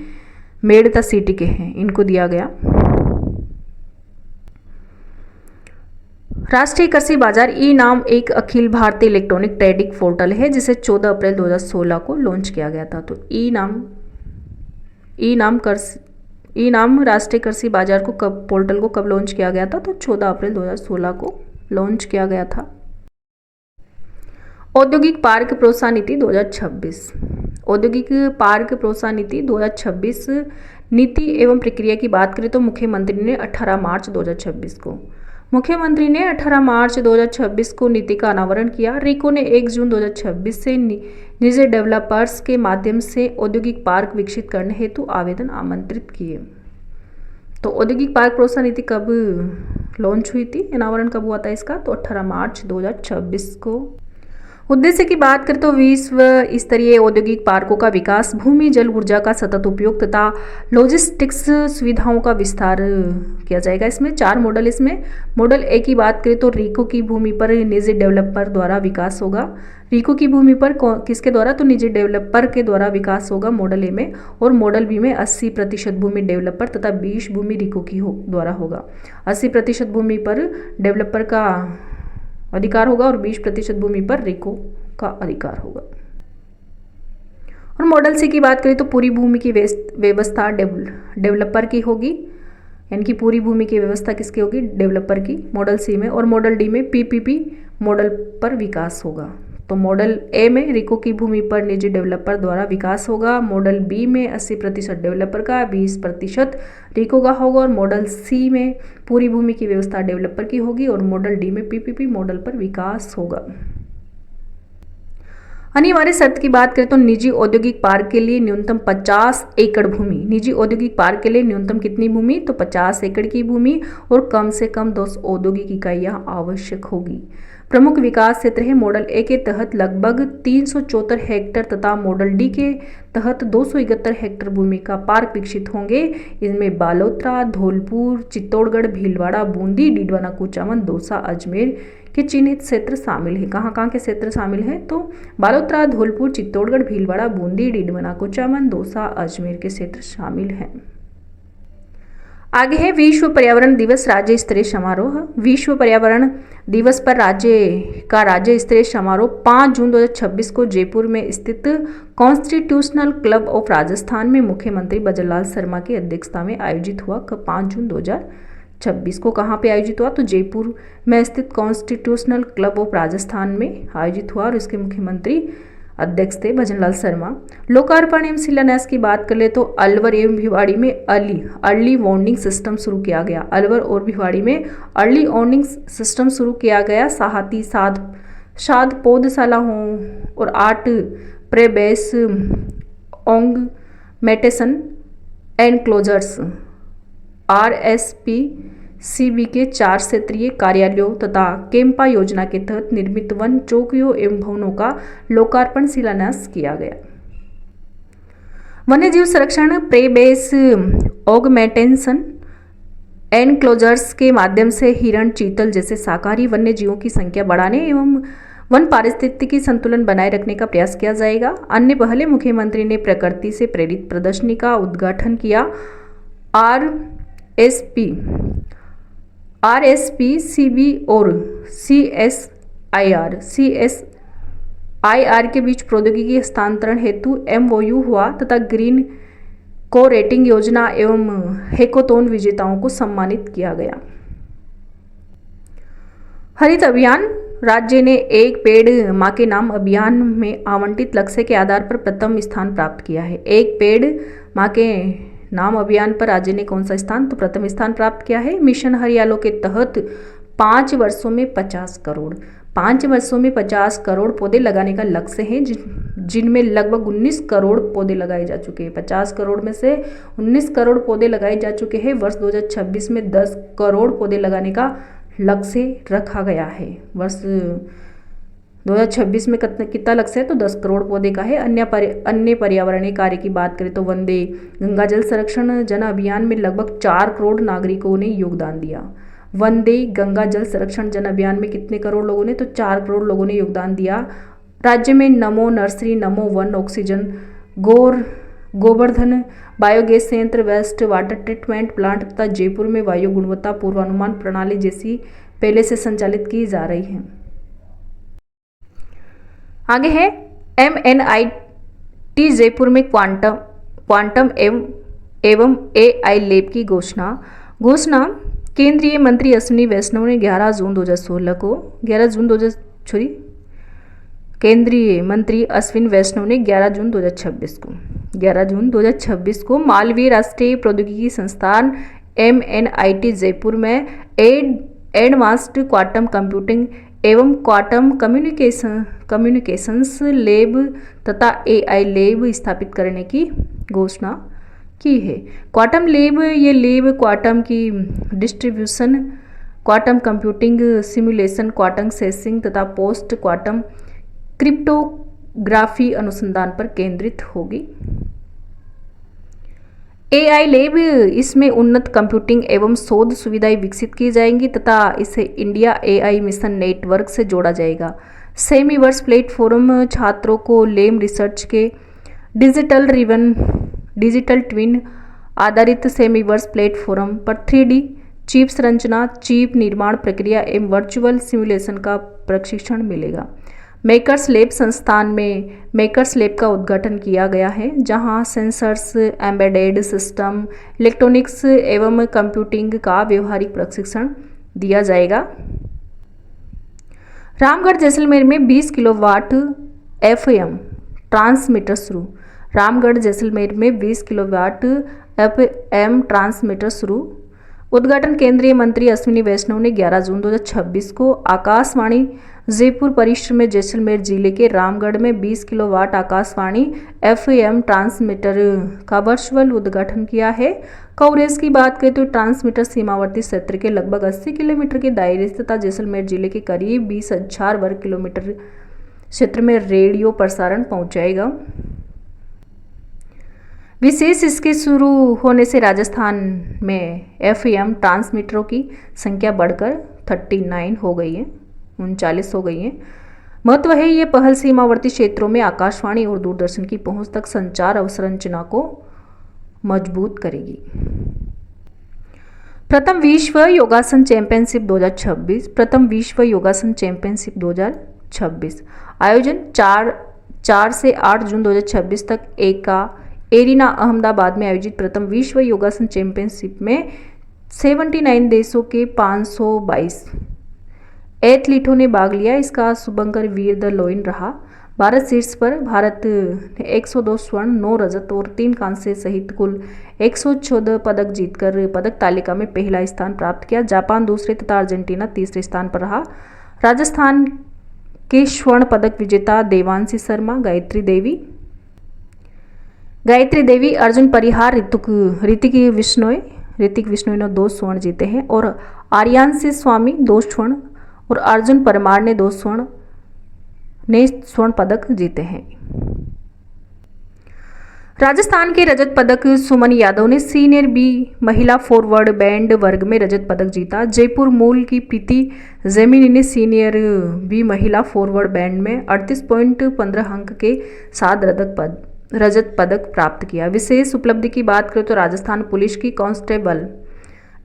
मेड़ता सिटी के हैं, इनको दिया गया। राष्ट्रीय कृषि बाजार ई नाम एक Akhil Bharatiya electronic trading portal है, जिसे 14 अप्रैल 2016 को लॉन्च किया गया था। तो ई नाम राष्ट्रीय कृषि बाजार को पोर्टल को कब लॉन्च किया गया था, तो 14 अप्रैल 2016 को लॉन्च किया गया था। औद्योगिक पार्क प्रोत्साहन नीति 2026। औद्योगिक पार्क प्रोत्साहन नीति 2026 नीति एवं प्रक्रिया की बात करें तो मुख्यमंत्री ने 18 मार्च 2026 को नीति का अनावरण किया। रिको ने 1 जून 2026 से निजी डेवलपर्स के माध्यम से औद्योगिक पार्क विकसित करने हेतु आवेदन आमंत्रित किए। तो औद्योगिक पार्क प्रोत्साहन नीति कब लॉन्च हुई थी, अनावरण कब हुआ था इसका, तो 18 मार्च 2026 को। उद्देश्य की बात करें तो विश्व स्तरीय औद्योगिक पार्कों का विकास, भूमि जल ऊर्जा का सतत उपयोग तथा लॉजिस्टिक्स सुविधाओं का विस्तार किया जाएगा। इसमें 4 मॉडल, इसमें मॉडल ए की बात करें तो रिको की भूमि पर निजी डेवलपर द्वारा विकास होगा। रिको की भूमि पर किसके द्वारा, तो निजी डेवलपर के द्वारा विकास होगा मॉडल ए में। और मॉडल बी में 80% भूमि डेवलपर तथा 20 भूमि रिको की द्वारा होगा। 80% भूमि पर डेवलपर का अधिकार होगा और 20% भूमि पर रिको का अधिकार होगा। और मॉडल सी की बात करें तो पूरी भूमि की व्यवस्था डेवलपर की होगी, यानी कि पूरी भूमि की व्यवस्था किसकी होगी, डेवलपर की, मॉडल सी में। और मॉडल डी में PPP मॉडल पर विकास होगा। तो मॉडल ए में रिको की भूमि पर निजी डेवलपर द्वारा विकास होगा। मॉडल बी में 80% डेवलपर का, 20% रिको का होगा। और मॉडल सी में पूरी भूमि की व्यवस्था डेवलपर की होगी। और मॉडल डी में PPP मॉडल पर विकास होगा। अनिवार्य शर्त की बात करें तो निजी औद्योगिक पार्क के लिए न्यूनतम 50 एकड़ भूमि, निजी औद्योगिक पार्क के लिए न्यूनतम कितनी भूमि, तो 50 एकड़ की भूमि और कम से कम 10 औद्योगिक इकाइयां आवश्यक होगी। प्रमुख विकास क्षेत्र है मॉडल ए के तहत लगभग 374 हेक्टेयर तथा मॉडल डी के तहत 271 हेक्टेयर भूमि का पार्क विकसित होंगे। इनमें बालोतरा, धौलपुर, चित्तौड़गढ़, भीलवाड़ा, बूंदी, डीडवाना, कुचामन, दौसा, अजमेर के चिन्हित क्षेत्र शामिल है। कहाँ के क्षेत्र शामिल हैं, तो बालोतरा, धौलपुर, चित्तौड़गढ़, भीलवाड़ा, बूंदी, डीडवाना, कुचामन, दौसा, अजमेर के क्षेत्र शामिल हैं। आगे है विश्व पर्यावरण दिवस राज्य स्तरीय समारोह। विश्व पर्यावरण दिवस पर राज्य स्तरीय समारोह 5 जून 2026 को जयपुर में स्थित कॉन्स्टिट्यूशनल क्लब ऑफ राजस्थान में मुख्यमंत्री भजनलाल शर्मा की अध्यक्षता में आयोजित हुआ। 5 जून 2026 को कहाँ पे आयोजित हुआ, तो जयपुर में स्थित कॉन्स्टिट्यूशनल क्लब ऑफ राजस्थान में आयोजित हुआ और इसके मुख्यमंत्री अध्यक्ष थे भजनलाल शर्मा। लोकार्पण एवं शिलान्यास की बात कर ले तो अलवर एवं भिवाड़ी में अर्ली वार्निंग सिस्टम शुरू किया गया। अलवर और भिवाड़ी में अर्ली वार्निंग सिस्टम शुरू किया गया। साथ ही साथ पौधशाला और 8 प्रेबेस ऑगमेंटेशन एनक्लोजर्स RSPCB के 4 क्षेत्रीय कार्यालयों तथा कैंपा योजना के तहत निर्मित वन चौकियों एवं भवनों का लोकार्पण शिलान्यास किया गया। वन्यजीव संरक्षण प्रेबेस ऑगमेंटेशन एनक्लोजर्स के माध्यम से हिरण, चीतल जैसे शाकाहारी वन्य जीवों की संख्या बढ़ाने एवं वन पारिस्थितिकी संतुलन बनाए रखने का प्रयास किया जाएगा। अन्य पहले मुख्यमंत्री ने प्रकृति से प्रेरित प्रदर्शनी का उद्घाटन किया। आरएसपी सीबी और सीएसआईआर के बीच प्रौद्योगिकी हस्तांतरण हेतु एमओयू हुआ तथा ग्रीन को रेटिंग योजना एवं हैकाथॉन विजेताओं को सम्मानित किया गया। हरित अभियान राज्य ने एक पेड़ मां के नाम अभियान में आवंटित लक्ष्य के आधार पर प्रथम स्थान प्राप्त किया है। एक पेड़ मां के नाम अभियान पर राज्य ने कौन सा स्थान? तो प्रथम स्थान प्राप्त किया है। मिशन हरियालो के तहत 5 वर्षों में 50 करोड़ पौधे लगाने का लक्ष्य है, जिनमें लगभग 19 करोड़ पौधे लगाए जा चुके हैं। 50 करोड़ में से 19 करोड़ पौधे लगाए जा चुके हैं। वर्ष 2026 में 10 करोड़ पौधे लगाने का लक्ष्य रखा गया है। वर्ष 2026 में कितना लक्ष्य है? तो 10 करोड़ पौधे का है। अन्य पर्यावरणीय कार्य की बात करें तो वंदे गंगा जल संरक्षण जन अभियान में लगभग 4 करोड़ नागरिकों ने योगदान दिया। वंदे गंगा जल संरक्षण जन अभियान में कितने करोड़ लोगों ने? तो 4 करोड़ लोगों ने योगदान दिया। राज्य में नमो नर्सरी, नमो वन, ऑक्सीजन, गोवर्धन बायोगैस संयंत्र, वेस्ट वाटर ट्रीटमेंट प्लांट तथा जयपुर में वायु गुणवत्ता पूर्वानुमान प्रणाली जैसी पहले से संचालित की जा रही है। आगे है MNIT जयपुर में क्वांटम एवं AI लैब की घोषणा केंद्रीय मंत्री अश्विनी वैष्णव ने 11 जून 2026 को मालवीय राष्ट्रीय प्रौद्योगिकी संस्थान MNIT जयपुर में एडवांस्ड क्वांटम कंप्यूटिंग एवं क्वांटम कम्युनिकेशंस लैब तथा AI लैब स्थापित करने की घोषणा की है। क्वांटम लैब, ये लैब क्वांटम की distribution, quantum computing, simulation, quantum sensing तथा पोस्ट क्वांटम क्रिप्टोग्राफी अनुसंधान पर केंद्रित होगी। AI लैब, इसमें उन्नत कंप्यूटिंग एवं शोध सुविधाएं विकसित की जाएंगी तथा इसे इंडिया AI मिशन नेटवर्क से जोड़ा जाएगा। सेमीवर्स प्लेटफॉर्म छात्रों को लेम रिसर्च के डिजिटल ट्विन आधारित सेमीवर्स प्लेटफॉर्म पर 3D चिप संरचना, चिप निर्माण प्रक्रिया एवं वर्चुअल सिमुलेशन का प्रशिक्षण मिलेगा। मेकर्स लैब संस्थान में मेकर्स लैब का उद्घाटन किया गया है, जहां सेंसर्स, एम्बेडेड सिस्टम, इलेक्ट्रॉनिक्स एवं कंप्यूटिंग का व्यवहारिक प्रशिक्षण दिया जाएगा। रामगढ़ जैसलमेर में 20 किलोवाट FM ट्रांसमीटर शुरू। रामगढ़ जैसलमेर में 20 किलोवाट FM ट्रांसमीटर शुरू। उद्घाटन केंद्रीय मंत्री अश्विनी वैष्णव ने 11 जून 2026 को आकाशवाणी जयपुर परिसर में जैसलमेर जिले के रामगढ़ में 20 किलोवाट आकाशवाणी FM ट्रांसमीटर का वर्चुअल उद्घाटन किया है। कवरेज की बात करें तो ट्रांसमीटर सीमावर्ती क्षेत्र के लगभग 80 किलोमीटर के दायरे तथा जैसलमेर जिले के करीब 20,000 वर्ग किलोमीटर क्षेत्र में रेडियो प्रसारण पहुंचाएगा। विशेष, इसके शुरू होने से राजस्थान में FM ट्रांसमीटरों की संख्या बढ़कर 39 हो गई है, 39 हो गई है। महत्व है, ये पहल सीमावर्ती क्षेत्रों में आकाशवाणी और दूरदर्शन की पहुंच तक संचार अवसंरचना को मजबूत करेगी। प्रथम विश्व योगासन चैंपियनशिप 2026। प्रथम विश्व योगासन चैंपियनशिप 2026 आयोजन 4 से 8 जून 2026 तक एरिना अहमदाबाद में आयोजित प्रथम विश्व योगासन चैंपियनशिप में 79 देशों के 522 एथलीटों ने भाग लिया। इसका शुभंकर वीर द लोइन रहा। भारत शीर्ष पर। भारत ने 102 स्वर्ण, 9 रजत और 3 कांस्य सहित कुल 114 पदक जीतकर पदक तालिका में पहला स्थान प्राप्त किया। जापान दूसरे तथा अर्जेंटीना तीसरे स्थान पर रहा। राजस्थान के स्वर्ण पदक विजेता देवांशी शर्मा, गायत्री देवी, अर्जुन परिहार, ऋतिक विश्नोई ने 2 स्वर्ण जीते हैं और आर्यांशी स्वामी 2 स्वर्ण और अर्जुन परमार ने 2 स्वर्ण पदक जीते हैं। राजस्थान के रजत पदक सुमन यादव ने सीनियर बी महिला फॉरवर्ड बैंड वर्ग में रजत पदक जीता। जयपुर मूल की प्रीति जेमिनी ने सीनियर बी महिला फॉरवर्ड बैंड में 38.15 अंक के साथ रजत पदक प्राप्त किया। विशेष उपलब्धि की बात करें तो राजस्थान पुलिस की कांस्टेबल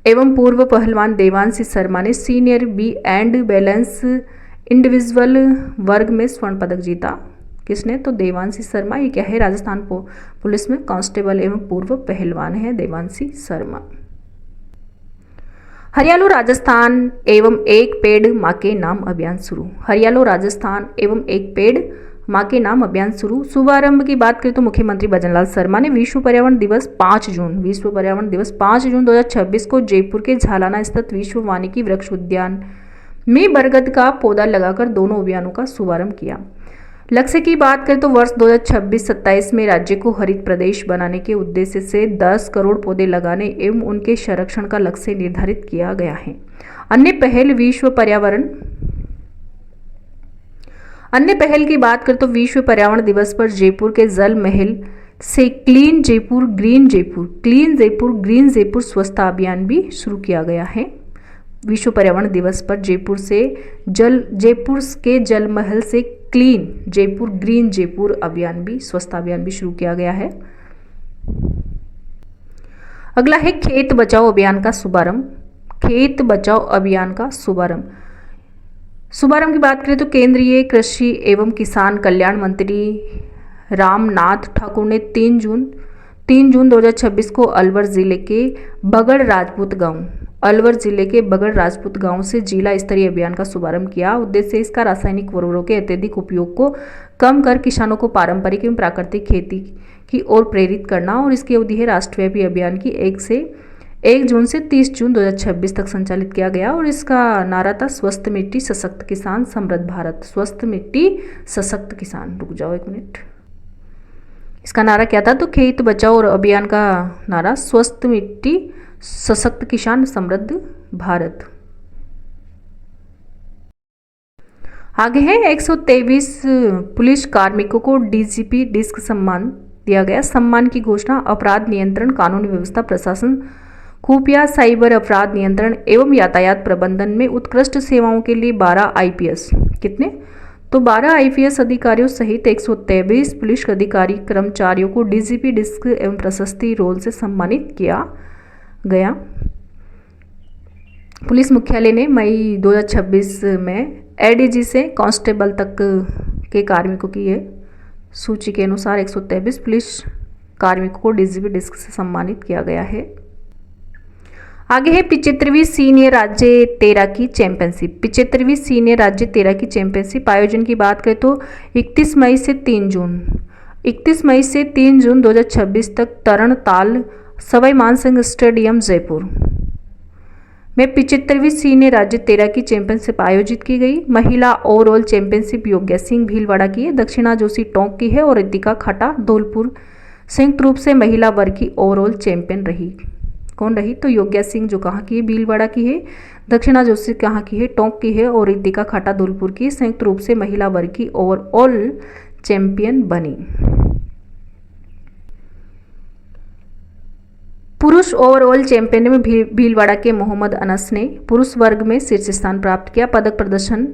एवं पूर्व पहलवान देवांशी शर्मा ने senior B and balance individual वर्ग में स्वर्ण पदक जीता। किसने? तो देवांशी शर्मा। ये क्या है? राजस्थान पुलिस में कांस्टेबल एवं पूर्व पहलवान है देवांशी शर्मा। हरियालो राजस्थान एवं एक पेड़ मां के नाम अभियान शुरू। हरियालो राजस्थान एवं एक पेड़ मां के नाम अभियान शुरू। शुभारंभ की बात करें तो मुख्यमंत्री भजनलाल शर्मा ने विश्व पर्यावरण दिवस 5 जून 2026 को जयपुर के झालाना स्थित विश्व वानिकी वृक्ष उद्यान में बरगद का पौधा लगाकर दोनों अभियानों का शुभारंभ किया। लक्ष्य की बात करें तो वर्ष 2026-27 में राज्य को हरित प्रदेश बनाने के उद्देश्य से 10 करोड़ पौधे लगाने एवं उनके संरक्षण का लक्ष्य निर्धारित किया गया है। अन्य पहल की बात करें तो विश्व पर्यावरण दिवस पर जयपुर के जल महल से क्लीन जयपुर ग्रीन जयपुर स्वच्छता अभियान भी शुरू किया गया है। विश्व पर्यावरण दिवस पर जयपुर के जल महल से क्लीन जयपुर ग्रीन जयपुर स्वच्छता अभियान भी शुरू किया गया है। अगला है खेत बचाओ अभियान का शुभारंभ। शुभारंभ की बात करें तो केंद्रीय कृषि एवं किसान कल्याण मंत्री रामनाथ ठाकुर ने 3 जून 2026 को अलवर जिले के बगड़ राजपूत गांव से जिला स्तरीय अभियान का शुभारंभ किया। उद्देश्य इसका रासायनिक उर्वरकों के अत्यधिक उपयोग को कम कर किसानों को पारंपरिक एवं प्राकृतिक खेती की ओर प्रेरित करना और इसकी अवधि है राष्ट्रव्यापी अभियान की 1 जून से 30 जून 2026 तक संचालित किया गया और इसका नारा था स्वस्थ मिट्टी सशक्त किसान समृद्ध भारत। स्वस्थ मिट्टी सशक्त किसान। रुक जाओ 1 मिनट। इसका नारा क्या था? तो खेत बचाओ और अभियान का नारा स्वस्थ मिट्टी सशक्त किसान समृद्ध भारत। आगे है 123 पुलिस कार्मिकों को डीजीपी डिस्क सम्मान दिया गया। सम्मान की घोषणा अपराध नियंत्रण, कानून व्यवस्था, प्रशासन, खुफिया, साइबर अपराध नियंत्रण एवं यातायात प्रबंधन में उत्कृष्ट सेवाओं के लिए 12 आईपीएस कितने? तो 12 आईपीएस अधिकारियों सहित 123 पुलिस अधिकारी कर्मचारियों को डीजीपी डिस्क एवं प्रशस्ति रोल से सम्मानित किया गया। पुलिस मुख्यालय ने मई 2026 में एडीजी से कांस्टेबल तक के कार्मिकों की ये सूची के अनुसार 123 पुलिस कार्मिकों को डीजीपी डिस्क से सम्मानित किया गया है। आगे है 75वीं सीनियर राज्य तैराकी चैंपियनशिप। 75वीं सीनियर राज्य तैराकी चैंपियनशिप आयोजन की बात करें तो 31 मई से 3 जून 2026 तक तरण ताल सवाई मानसिंह स्टेडियम जयपुर में 75वीं सीनियर राज्य तैराकी चैंपियनशिप आयोजित की गई। महिला ओवरऑल चैंपियनशिप योग्या सिंह भीलवाड़ा की है, दक्षिणा जोशी टोंक की है और रितिका खाटा धौलपुर संयुक्त रूप से महिला वर्ग की ओवरऑल चैंपियन रही। कौन रही? तो योग्या सिंह जो कहाँ की है? भीलवाड़ा की है। दक्षिणा जोशी कहाँ की है? टोंक की है और रितिका खाटा धौलपुर की संयुक्त रूप से महिला वर्ग की ओवरऑल चैंपियन बनी। पुरुष ओवरऑल चैंपियन में भीलवाड़ा के मोहम्मद अनस ने पुरुष वर्ग में शीर्ष स्थान प्राप्त किया। पदक प्रदर्शन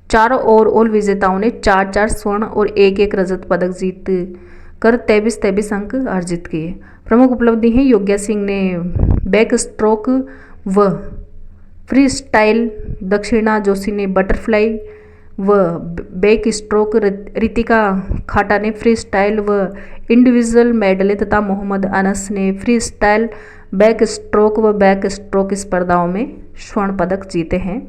4 ओवरऑल विजेताओं ने 4 स्वर्ण और 1 रजत पदक जीत कर 23 अंक अर्जित किए। प्रमुख उपलब्धि है योग्या सिंह ने बैक स्ट्रोक व फ्री स्टाइल, दक्षिणा जोशी ने बटरफ्लाई व बैक स्ट्रोक, रितिका खाटा ने फ्री स्टाइल व इंडिविजुअल मेडल तथा मोहम्मद अनस ने फ्री स्टाइल, बैक स्ट्रोक व बैक स्ट्रोक स्पर्धाओं में स्वर्ण पदक जीते हैं।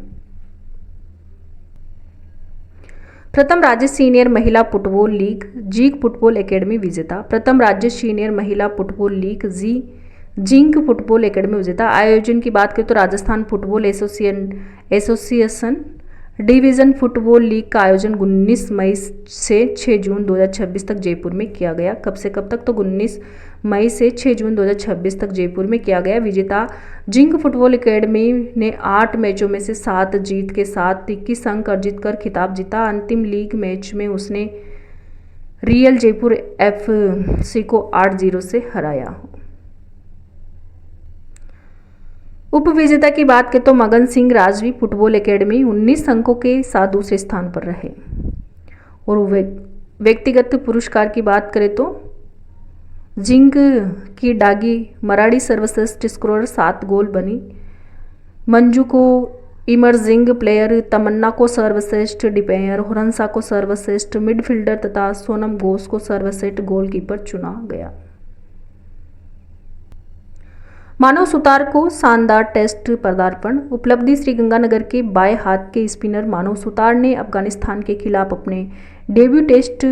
प्रथम राज्य सीनियर महिला फुटबॉल लीग जीक फुटबॉल एकेडमी विजेता। प्रथम राज्य सीनियर महिला football league zinc football academy विजेता। आयोजन की बात करें तो Rajasthan football association division football league का आयोजन 19 मई से 6 जून 2026 तक जयपुर में किया गया। कब से कब तक? तो 19 मई से 6 जून 2026 तक जयपुर में किया गया। विजेता जिंक फुटबॉल एकेडमी ने 8 मैचों में से 7 जीत के साथ 21 अंक अर्जित कर खिताब जीता। अंतिम लीग मैच में उसने रियल जयपुर FC को 8-0 से हराया। उप विजेता की बात करें तो मगन सिंह राजवी फुटबॉल एकेडमी 19 अंकों के साथ दूसरे स्थान पर रहे। और व्यक्तिगत पुरस्कार की बात करें तो जिंग की डागी मराठी सर्वश्रेष्ठ स्कोरर 7 गोल बनी, मंजू को इमर्जिंग प्लेयर, तमन्ना को सर्वश्रेष्ठ डिफेंडर, हुरंसा को सर्वश्रेष्ठ मिडफील्डर तथा सोनम घोष को सर्वश्रेष्ठ गोलकीपर चुना गया। मानव सुतार को शानदार टेस्ट पदार्पण। उपलब्धि श्रीगंगानगर के बाएं हाथ के स्पिनर मानव सुतार ने अफगानिस्तान के खिलाफ अपने डेब्यू टेस्ट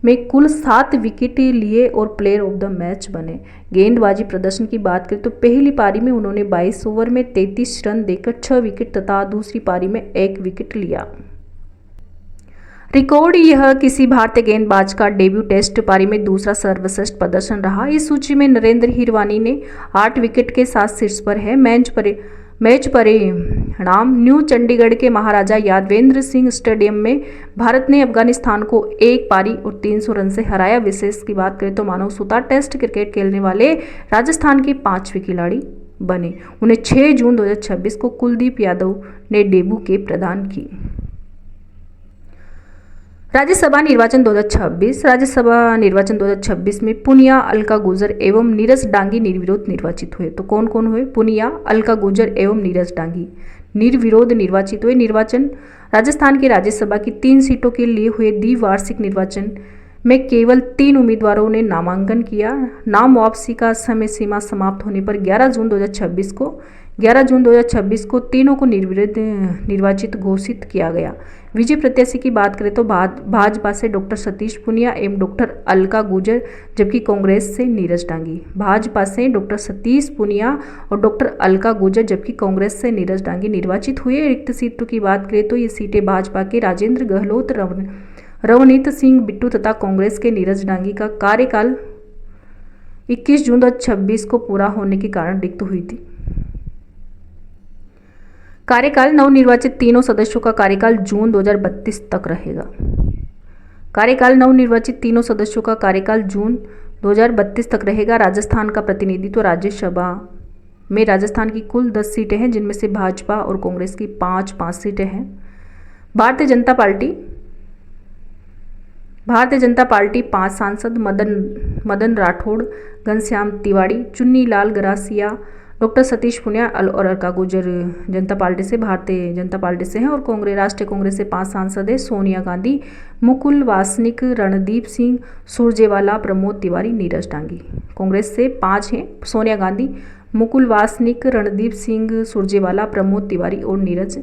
में कुल 7 विकेट लिए और प्लेयर ऑफ द मैच बने। गेंदबाजी प्रदर्शन की बात करें तो पहली पारी में उन्होंने 22 ओवर में 33 रन देकर 6 विकेट तथा दूसरी पारी में 1 विकेट लिया। रिकॉर्ड यह किसी भारतीय गेंदबाज का डेब्यू टेस्ट पारी में दूसरा सर्वश्रेष्ठ प्रदर्शन रहा। इस सूची में नरेंद्र हिरवानी ने 8 विकेट के साथ शीर्ष पर है। मैच परिणाम न्यू चंडीगढ़ के महाराजा यादवेंद्र सिंह स्टेडियम में भारत ने अफगानिस्तान को 1 पारी और 300 रन से हराया। विशेष की बात करें तो मानव सुतार टेस्ट क्रिकेट खेलने वाले राजस्थान के 5वें खिलाड़ी बने। उन्हें 6 जून 2026 को कुलदीप यादव ने डेब्यू के प्रदान की। राज्यसभा निर्वाचन 2026 में पुनिया, अलका गुर्जर एवं नीरज डांगी निर्विरोध निर्वाचित हुए। तो कौन कौन हुए? पुनिया, अलका गुर्जर एवं नीरज डांगी निर्विरोध निर्वाचित हुए। निर्वाचन राजस्थान की राज्यसभा की 3 सीटों के लिए हुए द्विवार्षिक निर्वाचन में केवल 3 उम्मीदवारों ने नामांकन किया। नाम वापसी का समय सीमा समाप्त होने पर 11 जून 2026 को तीनों को निर्विरोध निर्वाचित घोषित किया गया। विजय प्रत्याशी की बात करें तो भाजपा से डॉक्टर सतीश पुनिया एवं डॉक्टर अलका गुर्जर, जबकि कांग्रेस से नीरज डांगी। भाजपा से डॉक्टर सतीश पुनिया और डॉक्टर अलका गुर्जर, जबकि कांग्रेस से नीरज डांगी निर्वाचित हुए। रिक्त सीटों की बात करें तो ये सीटें भाजपा के राजेंद्र गहलोत, रवनीत सिंह बिट्टू तथा कांग्रेस के नीरज डांगी का कार्यकाल 21 जून 2026 को पूरा होने के कारण रिक्त हुई थी। कार्यकाल नवनिर्वाचित तीनों सदस्यों का कार्यकाल जून 2032 तक रहेगा। कार्यकाल नवनिर्वाचित तीनों सदस्यों का कार्यकाल जून 2032 तक रहेगा। राजस्थान का प्रतिनिधित्व राज्यसभा में राजस्थान की कुल 10 सीटें हैं, जिनमें से भाजपा और कांग्रेस की 5 सीटें हैं। भारतीय जनता पार्टी 5 सांसद मदन राठौड़, घनश्याम तिवाड़ी, चुन्नी लाल गरासिया, डॉक्टर सतीश पुनिया और अलका गुर्जर जनता पार्टी से भारतीय जनता पार्टी से हैं। और राष्ट्रीय कांग्रेस से 5 सांसद हैं: सोनिया गांधी, मुकुल वासनिक, रणदीप सिंह सुरजेवाला, प्रमोद तिवारी, नीरज डांगी। कांग्रेस से 5 हैं: सोनिया गांधी, मुकुल वासनिक, रणदीप सिंह सुरजेवाला, प्रमोद तिवारी और नीरज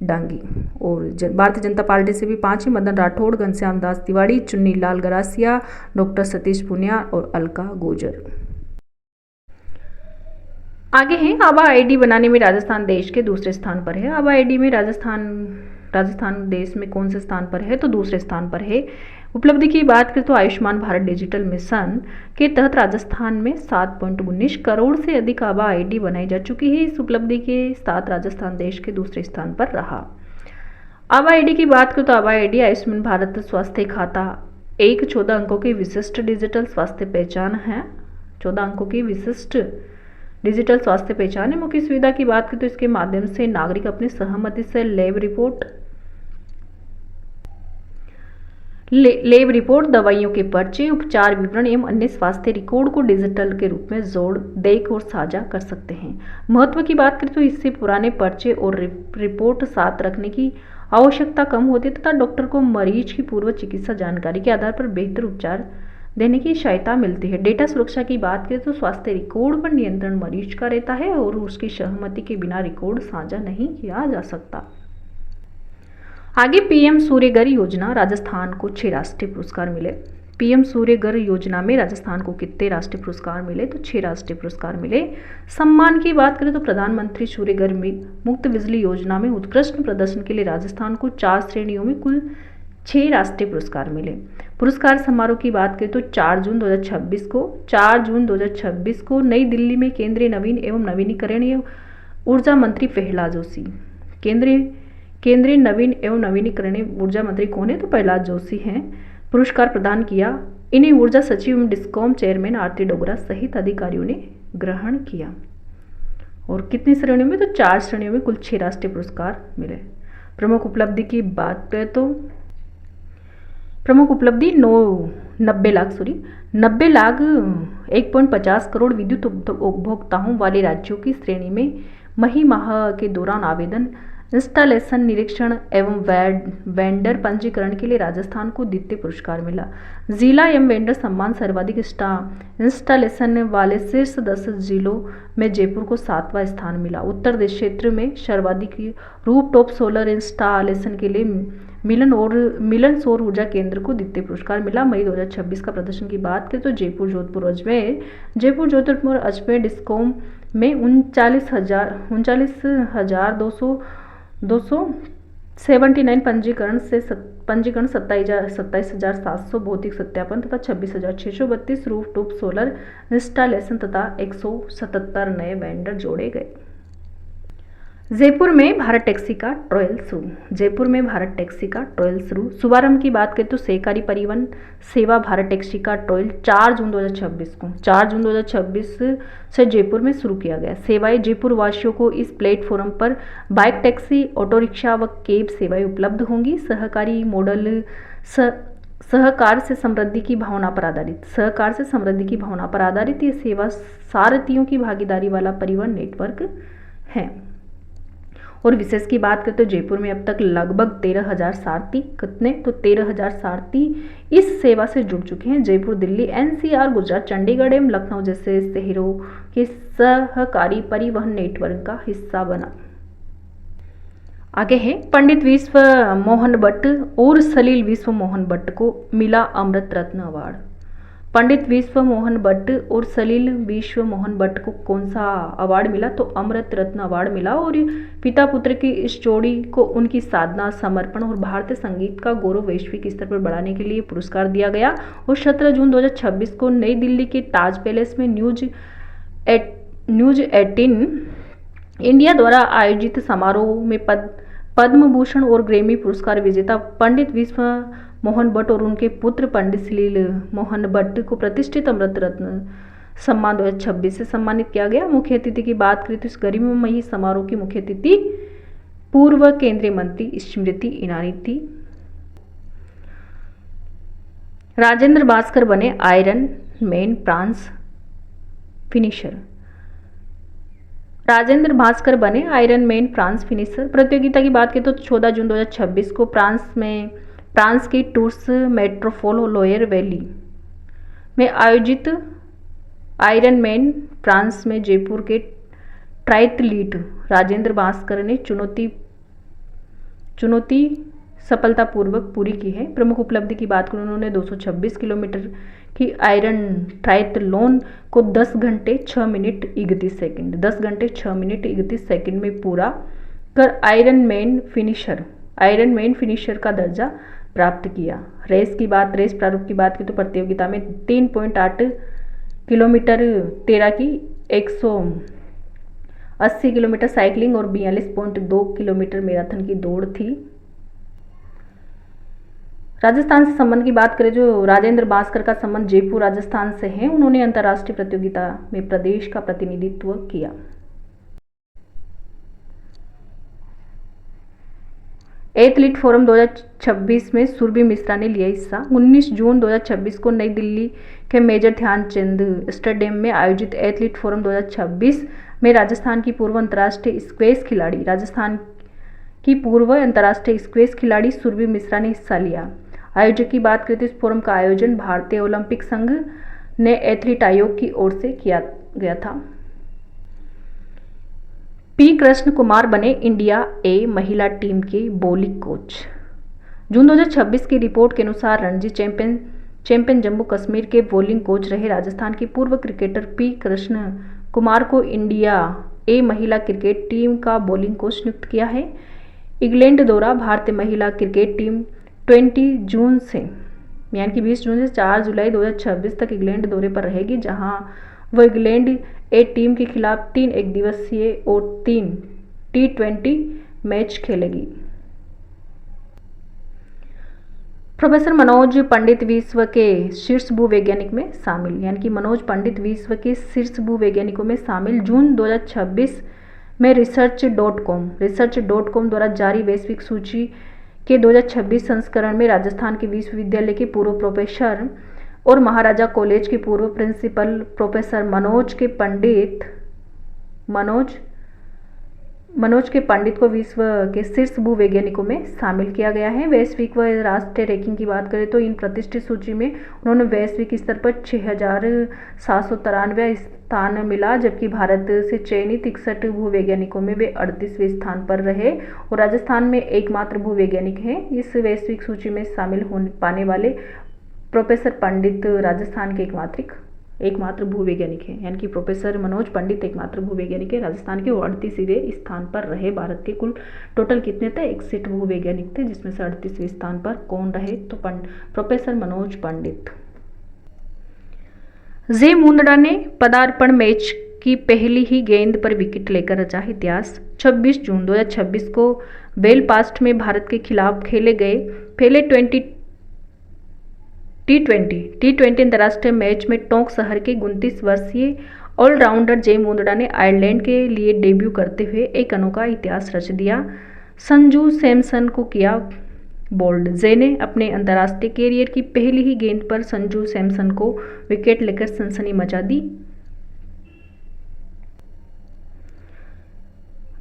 डांगी। और भारतीय जनता पार्टी से भी 5 हैं: मदन राठौड़, घनश्याम दास तिवाड़ी, चुन्नी लाल गरासिया, डॉक्टर सतीश पुनिया और अलका गुर्जर। आगे हैं, आबा आईडी बनाने में राजस्थान देश के दूसरे स्थान पर है। आबा आईडी में राजस्थान देश में कौन से स्थान पर है? तो दूसरे स्थान पर है। उपलब्धि की बात करें तो आयुष्मान भारत डिजिटल मिशन के तहत राजस्थान में 7.19 करोड़ से अधिक आबा आईडी बनाई जा चुकी है। इस उपलब्धि के साथ राजस्थान देश के दूसरे स्थान पर रहा। आबा आईडी की बात करें तो आबा आईडी आयुष्मान भारत स्वास्थ्य खाता एक 14 अंकों की विशिष्ट डिजिटल स्वास्थ्य पहचान है। 14 अंकों की विशिष्ट डिजिटल स्वास्थ्य पहचान है। मुख्य सुविधा की बात करें तो इसके माध्यम से नागरिक अपनी सहमति से लैब रिपोर्ट, दवाइयों के पर्चे, उपचार विवरण एवं अन्य स्वास्थ्य रिकॉर्ड को डिजिटल के रूप में जोड़, देख और साझा कर सकते हैं। महत्व की बात करें तो इससे पुराने पर्चे और रिपोर्ट साथ रखने की आवश्यकता कम होती है तथा डॉक्टर को मरीज की पूर्व चिकित्सा जानकारी के आधार पर बेहतर उपचार देने की सहायता मिलती है। डेटा सुरक्षा की बात करें तो स्वास्थ्य रिकॉर्ड पर नियंत्रण मरीज का रहता है और उसकी सहमति के बिना रिकॉर्ड साझा नहीं किया जा सकता। आगे पीएम सूर्यघर योजना, राजस्थान को 6 राष्ट्रीय पुरस्कार मिले। पीएम सूर्यघर योजना में राजस्थान को कितने राष्ट्रीय पुरस्कार मिले? तो 6 राष्ट्रीय पुरस्कार मिले। सम्मान की बात करें तो प्रधानमंत्री सूर्यघर मुक्त बिजली योजना में उत्कृष्ट प्रदर्शन के लिए राजस्थान को 4 श्रेणियों में कुल 6 राष्ट्रीय पुरस्कार मिले। पुरस्कार समारोह की बात करें तो 4 जून 2026 को नई दिल्ली में केंद्रीय नवीन एवं नवीनीकरणीय ऊर्जा मंत्री प्रहलाद जोशी, केंद्रीय नवीन एवं नवीनीकरणीय ऊर्जा मंत्री कौन है? तो प्रहलाद जोशी हैं। पुरस्कार प्रदान किया। इन्हें ऊर्जा सचिव एवं डिस्कॉम चेयरमैन आरती डोगरा सहित अधिकारियों ने ग्रहण किया। और कितनी श्रेणियों में, तो 4 श्रेणियों में कुल 6 राष्ट्रीय पुरस्कार मिले। प्रमुख उपलब्धि की बात करें तो प्रमुख उपलब्धि 90 लाख 1.50 करोड़ विद्युत उपभोक्ताओं वाले राज्यों की श्रेणी में मई माह के दौरान आवेदन, इंस्टॉलेशन, निरीक्षण एवं वेंडर पंजीकरण के लिए राजस्थान को द्वितीय पुरस्कार मिला। जिला एवं वेंडर सम्मान सर्वाधिक इंस्टॉलेशन वाले शीर्ष 10 जिलों में जयपुर को 7वां स्थान मिला। उत्तर प्रदेश क्षेत्र में सर्वाधिक रूफटॉप सोलर इंस्टॉलेशन के लिए मिलन सौर ऊर्जा केंद्र को द्वितीय पुरस्कार मिला। मई 2026 का प्रदर्शन की बात करें तो जयपुर, जोधपुर, अजमेर डिस्कॉम में 39,279 पंजीकरण 27,700 भौतिक सत्यापन तथा 26,632 रूफटॉप सोलर इंस्टॉलेशन तथा 177 नए वेंडर जोड़े गए। जयपुर में भारत टैक्सी का ट्रायल शुरू। शुभारंभ की बात करें तो सहकारी परिवहन सेवा भारत टैक्सी का ट्रायल 4 जून 2026 से जयपुर में शुरू किया गया। सेवाएं जयपुर वासियों को इस प्लेटफॉर्म पर बाइक टैक्सी, ऑटो रिक्शा व कैब सेवाएं उपलब्ध होंगी। सहकारी मॉडल सहकार से समृद्धि की भावना पर आधारित ये सेवा सारथियों की भागीदारी वाला परिवहन नेटवर्क है। और विशेष की बात करें तो जयपुर में अब तक लगभग 13,000 सारथी इस सेवा से जुड़ चुके हैं। जयपुर दिल्ली, एनसीआर, गुजरात, चंडीगढ़ एवं लखनऊ जैसे शहरों के सहकारी परिवहन नेटवर्क का हिस्सा बना। आगे है पंडित विश्व मोहन भट्ट और सलील विश्व मोहन भट्ट को मिला अमृत रत्न अवार्ड। पंडित विश्व मोहन भट्ट और सलील विश्व मोहन भट्ट को कौन सा अवार्ड मिला, तो अमृत रत्न अवार्ड मिला। और पिता पुत्र की इस जोड़ी को उनकी साधना, समर्पण और भारतीय संगीत का गौरव वैश्विक स्तर पर बढ़ाने के लिए पुरस्कार दिया गया। और 17 जून 2026 को नई दिल्ली के ताज पैलेस में न्यूज 18 इंडिया द्वारा आयोजित समारोह में पद्म भूषण और ग्रैमी पुरस्कार विजेता पंडित विश्व मोहन भट्ट और उनके पुत्र पंडित सलील मोहन भट्ट को प्रतिष्ठित अमृत रत्न सम्मान 2026 से सम्मानित किया गया। मुख्य अतिथि की बात करें तो इस गरिमामयी समारोह की मुख्य अतिथि पूर्व केंद्रीय मंत्री स्मृति ईरानी थी। राजेंद्र भास्कर बने आयरन मैन फ्रांस फिनिशर। प्रतियोगिता की बात करें तो 14 जून 2026 को फ्रांस की टूर्स मेट्रोपोल लोयर वैली में आयोजित आयरन मैन फ्रांस में जयपुर के ट्रायथलीट राजेंद्र भास्कर ने चुनौती सफलतापूर्वक पूरी की है। प्रमुख उपलब्धि की बात करें, उन्होंने 226 किलोमीटर की आयरन ट्रायथलॉन को 10 घंटे 6 मिनट 31 सेकंड में पूरा कर आयरन मैन फिनिशर का दर्जा प्राप्त किया। रेस प्रारूप की बात की तो प्रतियोगिता में 3.8 किलोमीटर 13 की 180 किलोमीटर साइकिलिंग और 42.2 किलोमीटर मैराथन की दौड़ थी। राजस्थान से संबंध की बात करें, जो राजेंद्र भास्कर का संबंध जयपुर राजस्थान से है। उन्होंने अंतर्राष्ट्रीय प्रतियोगिता में प्रदेश का प्रतिनिधित्व किया। एथलीट फोरम 2026 में सुरभि मिश्रा ने लिया हिस्सा। 19 जून 2026 को नई दिल्ली के मेजर ध्यानचंद स्टेडियम में आयोजित एथलीट फोरम 2026 में राजस्थान की पूर्व अंतर्राष्ट्रीय स्क्वैश खिलाड़ी सुरभि मिश्रा ने हिस्सा लिया। आयोजक की बात करें तो इस फोरम का आयोजन भारतीय ओलंपिक संघ ने एथलीट आयोग की ओर से किया गया था। पी कृष्ण कुमार बने इंडिया ए महिला टीम के बॉलिंग कोच। जून 2026 की रिपोर्ट के अनुसार रणजी चैंपियन जम्मू कश्मीर के बॉलिंग कोच रहे राजस्थान के पूर्व क्रिकेटर पी कृष्ण कुमार को इंडिया ए महिला क्रिकेट टीम का बॉलिंग कोच नियुक्त किया है। इंग्लैंड दौरा, भारतीय महिला क्रिकेट टीम 20 जून से 4 जुलाई 2026 तक इंग्लैंड दौरे पर रहेगी, जहां वह इंग्लैंड ए टीम के खिलाफ 3 एकदिवसीय और 3 T20 मैच खेलेगी। प्रोफेसर मनोज पंडित विश्व के शीर्ष भूवैज्ञानिक में शामिल, यानी कि मनोज पंडित विश्व के शीर्ष भूवैज्ञानिकों में शामिल। जून 2026 में रिसर्च.com द्वारा जारी वैश्विक सूची के 2026 संस्करण में राजस्थान के विश्वविद्यालय के पूर्व प्रोफेसर और महाराजा कॉलेज के पूर्व प्रिंसिपल प्रोफेसर मनोज के पंडित को विश्व के शीर्ष भूवैज्ञानिकों में शामिल किया गया है। वैश्विक व राष्ट्रीय रैंकिंग की बात करें तो इन प्रतिष्ठित सूची में उन्होंने वैश्विक स्तर पर 6793 स्थान मिला, जबकि भारत से चयनित 61 भूवैज्ञानिकों में वे 38वें स्थान पर रहे और राजस्थान में एकमात्र भूवैज्ञानिक हैं इस वैश्विक सूची में शामिल होने पाने वाले। प्रोफेसर पंडित राजस्थान के एकमात्र भूवैज्ञानिक हैं, यानी कि प्रोफेसर मनोज पंडित एकमात्र भूवैज्ञानिक है राजस्थान के, वो 38वें स्थान पर रहे। भारत के कुल टोटल कितने थे? 61 भूवैज्ञानिक थे, जिसमें से 38वें स्थान पर कौन रहे? तो प्रोफेसर मनोज पंडित। जे मुंदड़ा ने पदार्पण मैच की पहली ही गेंद पर विकेट लेकर रचा इतिहास। 26 जून 2026 को बेलफास्ट में भारत के खिलाफ खेले गए पहले टी20 अंतर्राष्ट्रीय मैच में टोंक शहर के 29 वर्षीय ऑलराउंडर जे मुंदड़ा ने आयरलैंड के लिए डेब्यू करते हुए एक अनोखा इतिहास रच दिया। संजू सैमसन को किया बोल्ड। जे ने अपने अंतर्राष्ट्रीय कैरियर की पहली ही गेंद पर संजू सैमसन को विकेट लेकर सनसनी मचा दी।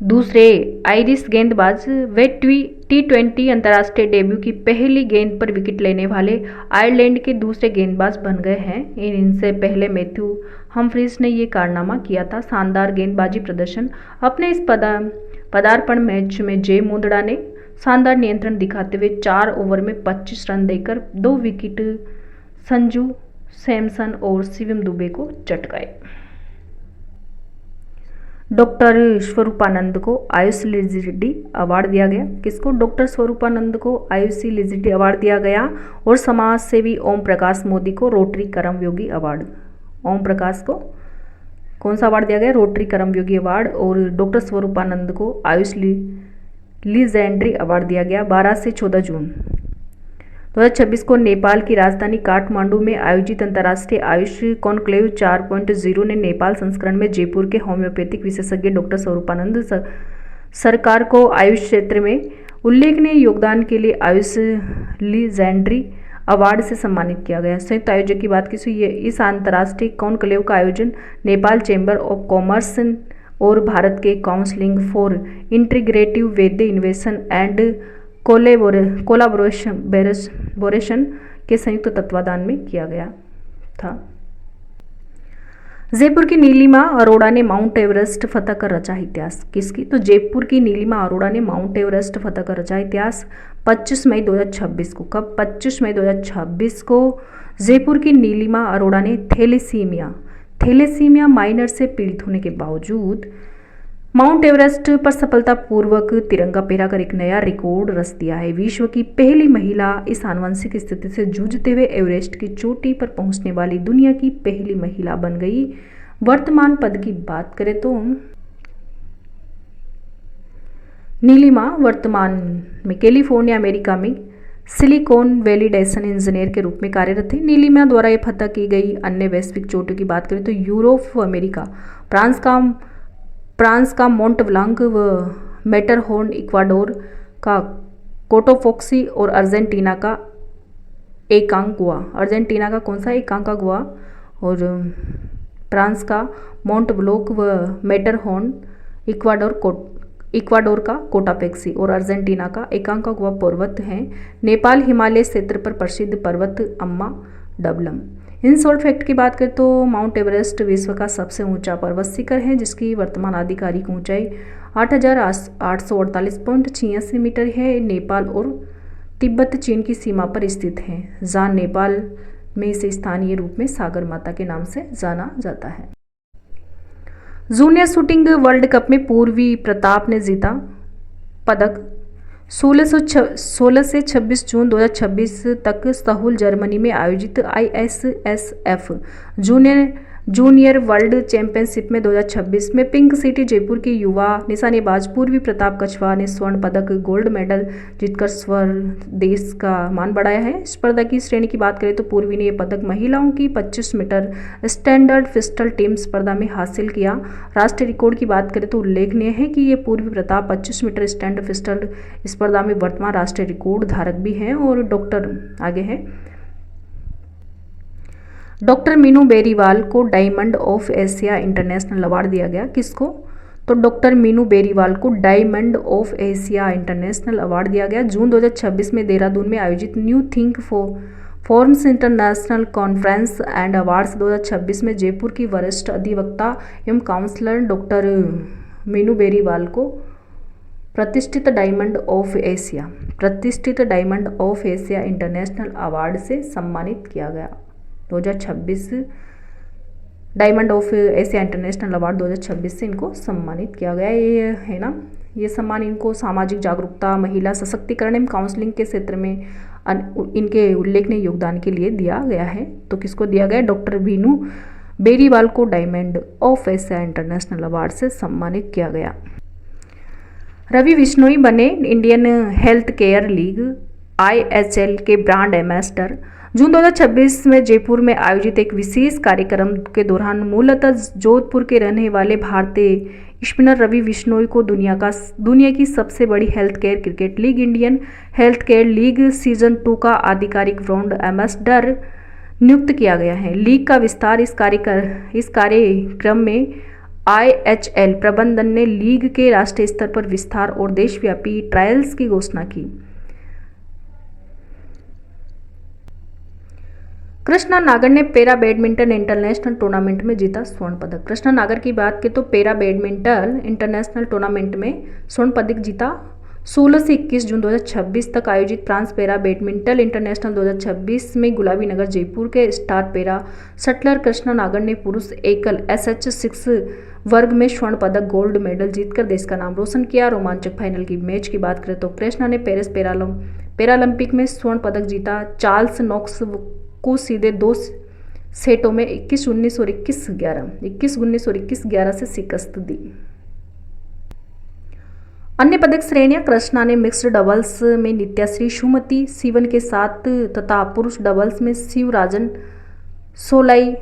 दूसरे आयरिश गेंदबाज वे टी20 अंतर्राष्ट्रीय डेब्यू की पहली गेंद पर विकेट लेने वाले आयरलैंड के दूसरे गेंदबाज बन गए हैं। इनसे पहले मैथ्यू हम्फ्रीज ने ये कारनामा किया था। शानदार गेंदबाजी प्रदर्शन। अपने इस पदार्पण मैच में जे मुंदड़ा ने शानदार नियंत्रण दिखाते हुए 4 ओवर में 25 रन देकर 2 विकेट संजू सैमसन और शिवम दुबे को चटकाए। डॉक्टर स्वरूपानंद को आयुष लेजिडी अवार्ड दिया गया। किसको? डॉक्टर स्वरूपानंद को आयुष लेजिडी अवार्ड दिया गया। और समाज सेवी ओम प्रकाश मोदी को रोटरी कर्मयोगी अवार्ड। ओम प्रकाश को कौन सा अवार्ड दिया गया? रोटरी कर्मयोगी अवार्ड। और डॉक्टर स्वरूपानंद को आयुष लीजेंडरी अवार्ड दिया गया 12 से 14 जून 2026 को नेपाल की राजधानी काठमांडू में आयोजित अंतर्राष्ट्रीय आयुष कॉन्क्लेव 4.0 ने नेपाल संस्करण में जयपुर के होम्योपैथिक विशेषज्ञ डॉक्टर स्वरूपानंद सरकार को आयुष क्षेत्र में उल्लेखनीय योगदान के लिए आयुष लीजेंडरी अवार्ड से सम्मानित किया गया। संयुक्त आयोजक की बात की ये इस अंतर्राष्ट्रीय कॉन्क्लेव का आयोजन नेपाल चैम्बर ऑफ कॉमर्स और भारत के counselling for integrative Vaidya innovation and collaboration के संयुक्त तत्वाधान में किया गया था। जयपुर की नीलिमा अरोड़ा ने माउंट एवरेस्ट फतह कर रचा इतिहास। किसकी? तो जयपुर की नीलिमा अरोड़ा ने माउंट एवरेस्ट फतह कर रचा इतिहास 25 मई 2026 को। कब? 25 मई 2026 को जयपुर की नीलिमा अरोड़ा ने थैलेसीमिया माइनर से पीड़ित होने के बावजूद माउंट एवरेस्ट पर सफलतापूर्वक तिरंगा फहराकर एक नया रिकॉर्ड रच दिया है। विश्व की पहली महिला इस आनुवंशिक स्थिति से जूझते हुए एवरेस्ट की चोटी पर पहुंचने वाली दुनिया की पहली महिला बन गई। वर्तमान पद की बात करें तो नीलिमा वर्तमान में कैलिफोर्निया अमेरिका में सिलिकॉन वैलिडेशन इंजीनियर के रूप में कार्यरत है। नीलिमा द्वारा ये फतह की गई अन्य वैश्विक चोटियों की बात करें तो यूरोप, अमेरिका, फ्रांस का मोंट ब्लांक व मैटरहोर्न, इक्वाडोर का कोटोफोक्सी और अर्जेंटीना का एकांकुआ। अर्जेंटीना का कौन सा? एकांकागुआ। और फ्रांस का मोंट ब्लॉक व मैटरहोर्न, इक्वाडोर का कोटापेक्सी और अर्जेंटीना का एकांकागुआ पर्वत हैं। नेपाल हिमालय क्षेत्र पर प्रसिद्ध पर्वत अम्मा डबलम। इन शॉर्ट फैक्ट की बात करें तो माउंट एवरेस्ट विश्व का सबसे ऊंचा पर्वत शिखर है, जिसकी वर्तमान आधिकारिक ऊंचाई 8,848.86 मीटर है। नेपाल और तिब्बत चीन की सीमा पर स्थित है, जहाँ नेपाल में इसे स्थानीय रूप में सागर माता के नाम से जाना जाता है। जूनियर शूटिंग वर्ल्ड कप में पूर्वी प्रताप ने जीता पदक। 16 से 26 जून 2026 तक सहुल जर्मनी में आयोजित ISSF junior junior world championship में 2026 में पिंक सिटी जयपुर की युवा निशानेबाज पूर्वी प्रताप कछवा ने स्वर्ण पदक गोल्ड मेडल जीतकर देश का मान बढ़ाया है। स्पर्धा की श्रेणी की बात करें तो पूर्वी ने यह पदक महिलाओं की 25 मीटर स्टैंडर्ड पिस्टल टीम स्पर्धा में हासिल किया। राष्ट्रीय रिकॉर्ड की बात करें तो उल्लेखनीय है कि ये पूर्वी प्रताप 25 मीटर स्टैंडर्ड पिस्टल स्पर्धा में वर्तमान राष्ट्रीय रिकॉर्ड धारक भी हैं। और आगे है डॉक्टर मीनू बेरीवाल को diamond of Asia international award दिया गया। किसको? तो डॉक्टर मीनू बेरीवाल को diamond of Asia international award दिया गया। जून 2026 में देहरादून में आयोजित new think forms international conference and awards 2026 में जयपुर की वरिष्ठ अधिवक्ता एवं काउंसलर डॉक्टर मीनू बेरीवाल को प्रतिष्ठित diamond of Asia international award से सम्मानित किया गया। 2026 diamond of Asia international award 2026 से इनको सम्मानित किया गया। ये है ना, ये सम्मान इनको सामाजिक जागरूकता, महिला सशक्तिकरण एवं काउंसलिंग के क्षेत्र में इनके उल्लेखनीय योगदान के लिए दिया गया है। तो किसको दिया गया? डॉक्टर मीनू बेरीवाल को diamond of Asia international award से सम्मानित किया गया। रवि बिश्नोई बने Indian health care league IHL के ब्रांड एम्बेसडर। जून 2026 में जयपुर में आयोजित एक विशेष कार्यक्रम के दौरान मूलतः जोधपुर के रहने वाले भारतीय स्पिनर रवि बिश्नोई को दुनिया की सबसे बड़ी health care cricket league Indian health care league season 2 का आधिकारिक ब्रांड एम्बेसडर नियुक्त किया गया है। लीग का विस्तार इस कार्यक्रम में IHL प्रबंधन ने लीग के राष्ट्रीय स्तर पर विस्तार और देशव्यापी ट्रायल्स की घोषणा की। कृष्णा नागर ने पैरा बैडमिंटन इंटरनेशनल टूर्नामेंट में जीता स्वर्ण पदक। कृष्णा नागर की बात की तो पैरा बैडमिंटन इंटरनेशनल टूर्नामेंट में स्वर्ण पदक जीता। 16 से 21 जून 2026 तक आयोजित फ्रांस पैरा बैडमिंटन इंटरनेशनल 2026 में गुलाबी नगर जयपुर के स्टार पैरा शटलर कृष्णा नागर ने पुरुष एकल SH6 वर्ग में स्वर्ण पदक गोल्ड मेडल जीतकर देश का नाम रोशन किया। रोमांचक फाइनल की मैच की बात करें तो कृष्णा ने पेरिस पैरालंपिक में स्वर्ण पदक जीता। चार्ल्स नॉक्स को सीधे 2 सेटों में 21-19 और 21-19 से शिकस्त दी। अन्य पदक श्रेणियां कृष्णा ने मिक्स्ड डबल्स में नित्याश्री सुमति शिवन के साथ तथा पुरुष डबल्स में शिवराजन सोलाई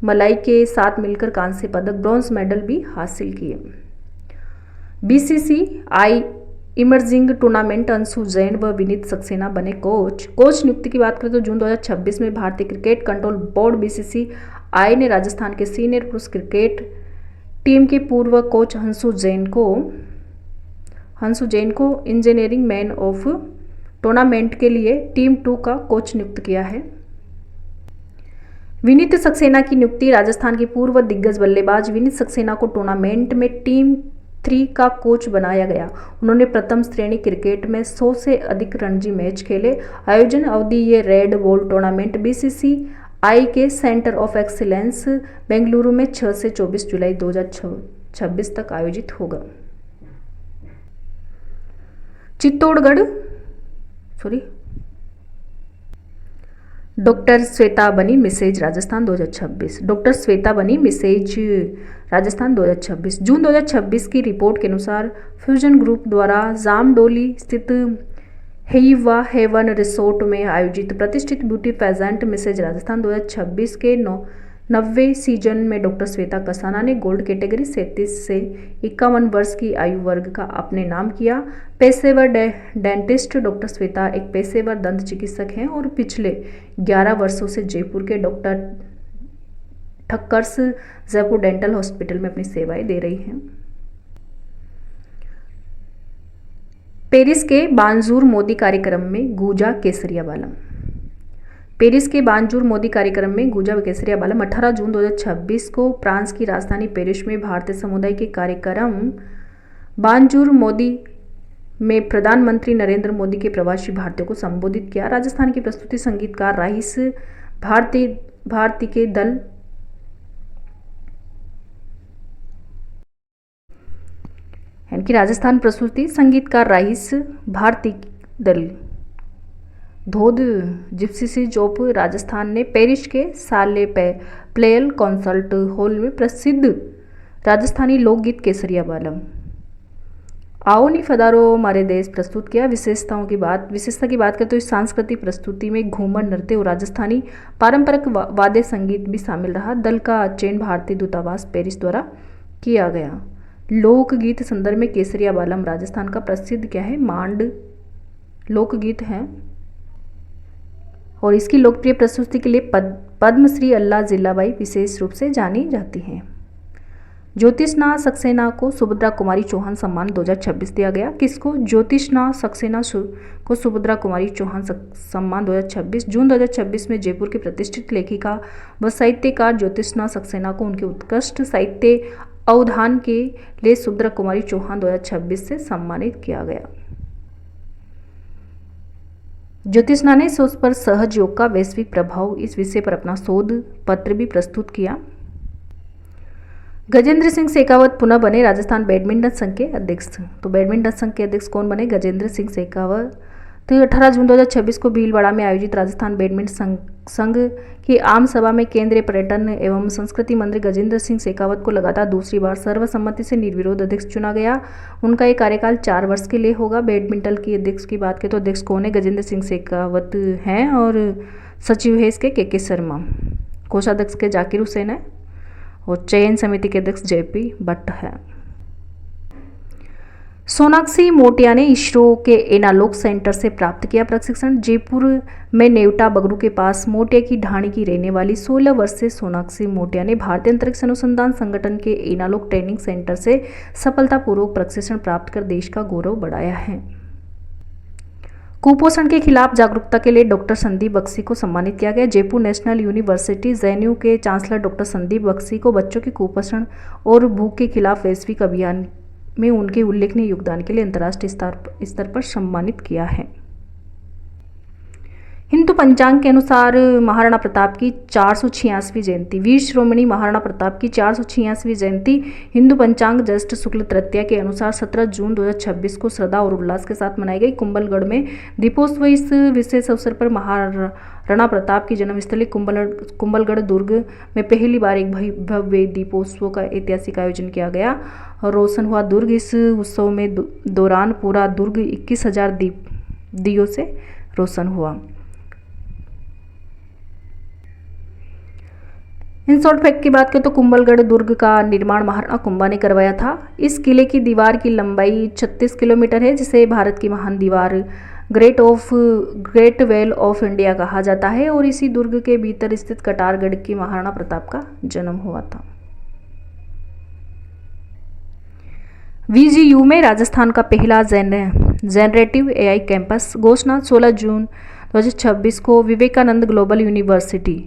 मलाई के साथ मिलकर कांस्य पदक ब्रॉन्ज मेडल भी हासिल किए। BCCI emerging tournament Anshu Jain व विनीत सक्सेना बने कोच नियुक्ति की बात करें तो जून 2026 में भारतीय क्रिकेट कंट्रोल बोर्ड BCCI ने राजस्थान के सीनियर पुरुष क्रिकेट टीम के पूर्व कोच हंसु जैन को इंजीनियरिंग मैन ऑफ टूर्नामेंट के लिए टीम 2 का कोच नियुक्त किया है। विनीत सक्सेना की नियुक्ति राजस्थान के पूर्व दिग्गज बल्लेबाज विनीत सक्सेना को टूर्नामेंट में टीम 3 का कोच बनाया गया। उन्होंने प्रथम श्रेणी क्रिकेट में 100 से अधिक रणजी मैच खेले। आयोजन अवधि ये रेड बॉल टूर्नामेंट BCCI के सेंटर ऑफ एक्सीलेंस बेंगलुरु में 6 से 24 जुलाई 2026 तक आयोजित होगा। डॉक्टर श्वेता बनी मिसेज राजस्थान 2026। डॉक्टर श्वेता बनी मिसेज राजस्थान 2026। जून 2026 की रिपोर्ट के अनुसार फ्यूजन ग्रुप द्वारा जामडोली स्थित हेइवा हेवन रिसोर्ट में आयोजित प्रतिष्ठित ब्यूटी पेजेंट मिसेज राजस्थान 2026 के 90वें सीजन में डॉक्टर श्वेता कसाना ने गोल्ड कैटेगरी 37 से 51 वर्ष की आयु वर्ग का अपने नाम किया। पेशेवर डेंटिस्ट डॉक्टर श्वेता एक पेशेवर दंत चिकित्सक हैं और पिछले 11 वर्षों से जयपुर के डॉक्टर ठक्कर्स जयपुर डेंटल हॉस्पिटल में अपनी सेवाएं दे रही हैं। पेरिस के बांजूर मोदी कार्यक्रम में गूंजा केसरिया बालम। पेरिस के बांजूर मोदी कार्यक्रम में गूंजा केसरिया बालम 18 जून 2026 को फ्रांस की राजधानी पेरिस में भारतीय समुदाय के कार्यक्रम बांजूर मोदी में प्रधानमंत्री नरेंद्र मोदी के प्रवासी भारतीयों को संबोधित किया। राजस्थान की प्रस्तुति संगीतकार राइस भारती के दल राजस्थान प्रस्तुति संगीतकार राइस भारती दल धोद जिप्सी जोप राजस्थान ने पेरिस के साले प्लेयल कॉन्सर्ट हॉल में प्रसिद्ध राजस्थानी लोकगीत केसरिया बालम आओ नी फदारो हमारे देश प्रस्तुत किया। विशेषता की बात करें तो इस सांस्कृतिक प्रस्तुति में घूमर नृत्य और राजस्थानी पारंपरिक वाद्य संगीत भी शामिल रहा। दल का चयन भारतीय दूतावास पेरिस द्वारा किया गया। लोकगीत संदर्भ में केसरिया बालम राजस्थान का प्रसिद्ध क्या है, मांड लोकगीत है और इसकी लोकप्रिय प्रस्तुति के लिए पद्मश्री अल्लाह जिल्लाबाई विशेष रूप से जानी जाती हैं। ज्योतिषना सक्सेना को सुभद्रा कुमारी चौहान सम्मान 2026 दिया गया। किसको? ज्योतिषना सक्सेना को सुभद्रा कुमारी चौहान सम्मान 2026। जून 2026 में जयपुर की प्रतिष्ठित लेखिका व साहित्यकार ज्योतिषना सक्सेना को उनके उत्कृष्ट साहित्य अवधान के लिए सुभद्रा कुमारी चौहान 2026 से सम्मानित किया गया। ज्योतिषना ने सोच पर सहज योग का वैश्विक प्रभाव इस विषय पर अपना शोध पत्र भी प्रस्तुत किया। गजेंद्र सिंह शेखावत पुनः बने राजस्थान बैडमिंटन संघ के अध्यक्ष। तो बैडमिंटन संघ के अध्यक्ष कौन बने? गजेंद्र सिंह शेखावत। तो 18 जून 2026 को भीलवाड़ा में आयोजित राजस्थान बैडमिंटन संघ की आम सभा में केंद्रीय पर्यटन एवं संस्कृति मंत्री गजेंद्र सिंह शेखावत को लगातार दूसरी बार सर्वसम्मति से निर्विरोध अध्यक्ष चुना गया। उनका ये कार्यकाल 4 वर्ष के लिए होगा। बैडमिंटन की अध्यक्ष की बात करें तो अध्यक्ष कौन है? गजेंद्र सिंह शेखावत हैं और सचिव है इसके के शर्मा। कोषाध्यक्ष के जाकिर हुसैन है और चयन समिति के अध्यक्ष जेपी भट्ट है। सोनाक्षी मोटिया ने इसरो के एनालॉग सेंटर से प्राप्त किया प्रशिक्षण। जयपुर में नेवटा बगरू के पास मोटिया की ढाणी की रहने वाली 16 वर्षीय सोनाक्षी मोटिया ने भारतीय अंतरिक्ष अनुसंधान संगठन के एनालॉग ट्रेनिंग सेंटर से सफलतापूर्वक प्रशिक्षण प्राप्त कर देश का गौरव बढ़ाया है। कुपोषण के खिलाफ जागरूकता के लिए डॉक्टर संदीप बख्शी को सम्मानित किया गया। जयपुर नेशनल यूनिवर्सिटी जेएनयू के चांसलर डॉक्टर संदीप बख्शी को बच्चों के कुपोषण और भूख के खिलाफ वैश्विक अभियान में उनके उल्लेखनीय योगदान के लिए अंतर्राष्ट्रीय स्तर पर सम्मानित किया है। हिंदू पंचांग के अनुसार महाराणा प्रताप की 486वीं जयंती। वीर श्रोमणी महाराणा प्रताप की 486वीं जयंती हिंदू पंचांग ज्येष्ठ शुक्ल तृतीया के अनुसार 17 जून 2026 को श्रद्धा और उल्लास के साथ मनाई गई। कुंभलगढ़ में दीपोत्सव। इस विशेष अवसर पर महाराणा प्रताप की जन्मस्थली कुंभलगढ़ दुर्ग में पहली बार एक भव्य दीपोत्सव का ऐतिहासिक आयोजन किया गया और रोशन हुआ दुर्ग। इस उत्सव में दौरान पूरा दुर्ग 21,000 दियों से रोशन हुआ। इन शॉर्ट फैक्ट की बात करें तो कुंभलगढ़ दुर्ग का निर्माण महाराणा कुंभा ने करवाया था। इस किले की दीवार की लंबाई 36 किलोमीटर है, जिसे भारत की महान दीवार ग्रेट वॉल ऑफ इंडिया कहा जाता है और इसी दुर्ग के भीतर स्थित कटारगढ़ की महाराणा प्रताप का जन्म हुआ था। VGU में राजस्थान का पहला जनरेटिव AI कैंपस। घोषणा 16 जून 2026 को Vivekananda global university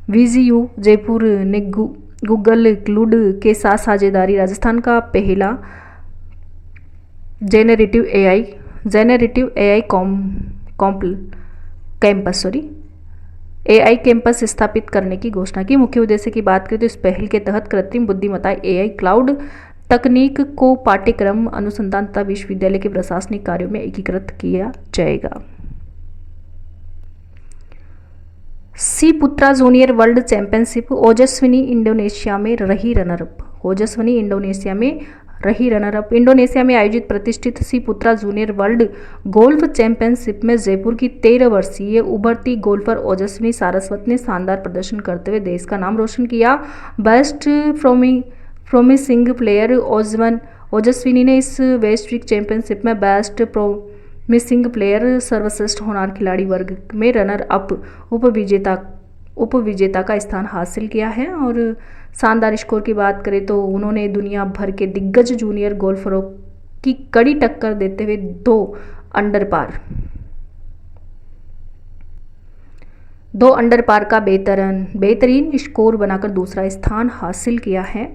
VGU Jaipur ने गूगल क्लाउड के साथ साझेदारी राजस्थान का पहला जेनरेटिव AI कैंपस स्थापित करने की घोषणा की। मुख्य उद्देश्य की बात करें तो इस पहल के तहत कृत्रिम बुद्धिमत्ता AI क्लाउड तकनीक को पाठ्यक्रम अनुसंधान तथा विश्वविद्यालय के प्रशासनिक कार्यों में एकीकृत किया जाएगा। सी पुत्रा junior world championship. Ojaswini Indonesia में रही रनरअप। इंडोनेशिया में आयोजित प्रतिष्ठित सी पुत्रा जूनियर वर्ल्ड गोल्फ चैंपियनशिप में जयपुर की 13 वर्षीय उभरती गोल्फर ओजस्विनी सारस्वत ने शानदार प्रदर्शन करते हुए देश का नाम रोशन किया। बेस्ट प्रोमिसिंग प्लेयर ओजस्विनी ने इस वैश्विक चैंपियनशिप में बेस्ट मिसिंग प्लेयर सर्वश्रेष्ठ होनहार खिलाड़ी वर्ग में रनर अप उपविजेता का स्थान हासिल किया है। और शानदार स्कोर की बात करें तो उन्होंने दुनिया भर के दिग्गज जूनियर गोल्फरों की कड़ी टक्कर देते हुए 2 अंडर पार का बेहतरीन स्कोर बनाकर दूसरा स्थान हासिल किया है।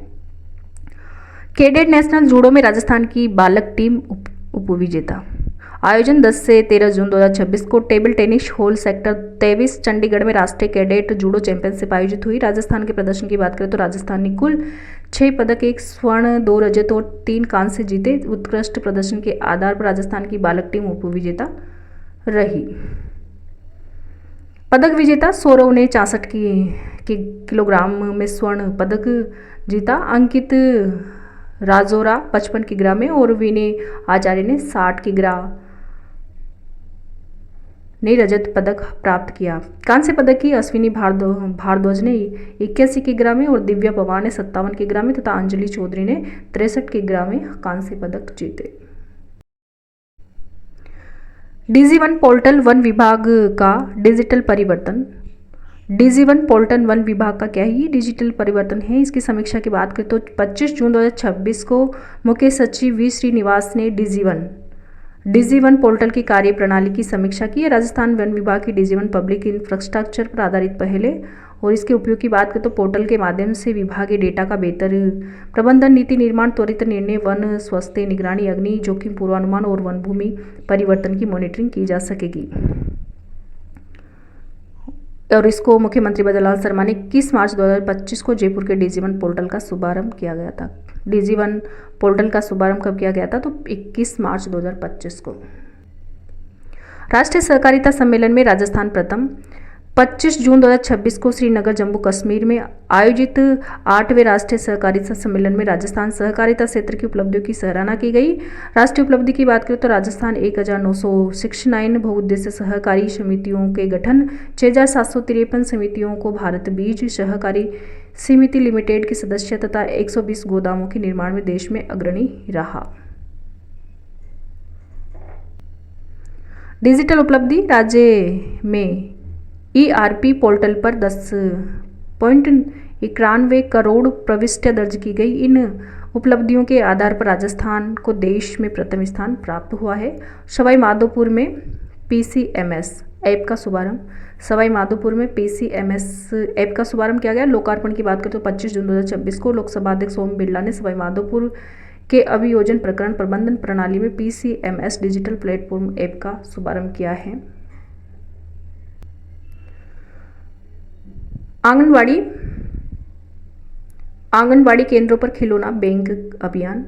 कैडेट नेशनल जूडो में राजस्थान की बालक टीम उपविजेता। आयोजन 10 से 13 जून 2026 को table tennis hall sector 23 Chandigarh में राष्ट्रीय कैडेट जूडो चैंपियनशिप आयोजित हुई। राजस्थान के प्रदर्शन की बात करें तो राजस्थान ने कुल 6 पदक, 1 स्वर्ण, 2 रजत और 3 कांस्य जीते। उत्कृष्ट प्रदर्शन के आधार पर राजस्थान की बालक टीम उपविजेता रही। पदक विजेता सौरव ने 64 किलोग्राम में स्वर्ण पदक जीता। अंकित राजौरा 55 किग्रा में और विनय आचार्य ने 60 किग्रा ने रजत पदक प्राप्त किया। कांस्य पदक की अश्विनी भारद्वाज ने 81 किग्रा में और दिव्या पवार ने 57 किग्रा में तथा अंजलि चौधरी ने 63 किग्रा में कांस्य पदक जीते। DigiOne पोर्टल वन विभाग का डिजिटल परिवर्तन। DigiOne पोर्टल वन विभाग का क्या ही डिजिटल परिवर्तन है, इसकी समीक्षा की बात करें तो 25 जून 2026 को मुख्य सचिव वी श्रीनिवास ने DigiOne पोर्टल की कार्य प्रणाली की समीक्षा की है। राजस्थान वन विभाग की DigiOne पब्लिक इंफ्रास्ट्रक्चर पर आधारित पहले और इसके उपयोग की बात करें तो पोर्टल के माध्यम से विभागीय डेटा का बेहतर प्रबंधन, नीति निर्माण, त्वरित निर्णय, वन स्वास्थ्य निगरानी, अग्नि जोखिम पूर्वानुमान और वन भूमि परिवर्तन की मॉनिटरिंग की जा सकेगी। और इसको मुख्यमंत्री बद्रीलाल शर्मा ने 21 मार्च 2025 को जयपुर के DigiOne पोर्टल का शुभारंभ किया गया था। DigiOne पोर्टल का शुभारंभ कब किया गया था तो 21 मार्च 2025 को। राष्ट्रीय सहकारिता सम्मेलन में राजस्थान प्रथम। 25 जून 2026 को श्रीनगर जम्मू कश्मीर में आयोजित 8वें राष्ट्रीय सहकारिता सम्मेलन में राजस्थान सहकारिता क्षेत्र की उपलब्धियों की सराहना की गई। राष्ट्रीय उपलब्धि की बात करें तो राजस्थान 1969 बहुउद्देश्य सहकारी समितियों के गठन, 6753 समितियों को भारत बीज सहकारी समिति लिमिटेड की सदस्य तथा 120 गोदामों के निर्माण में देश में अग्रणी रहा। डिजिटल उपलब्धि। राज्य में ERP पोर्टल पर 10.91 करोड़ प्रविष्टियां दर्ज की गई। इन उपलब्धियों के आधार पर राजस्थान को देश में प्रथम स्थान प्राप्त हुआ है। सवाई माधोपुर में PCMS ऐप का शुभारंभ। सवाई माधोपुर में PCMS ऐप का शुभारंभ किया गया। लोकार्पण की बात करें तो 25 जून 2026 को लोकसभा अध्यक्ष ओम बिरला ने सवाई माधोपुर के अभियोजन प्रकरण प्रबंधन प्रणाली में PCMS डिजिटल प्लेटफॉर्म ऐप का शुभारंभ किया है। आंगनवाड़ी केंद्रों पर खिलौना बैंक अभियान।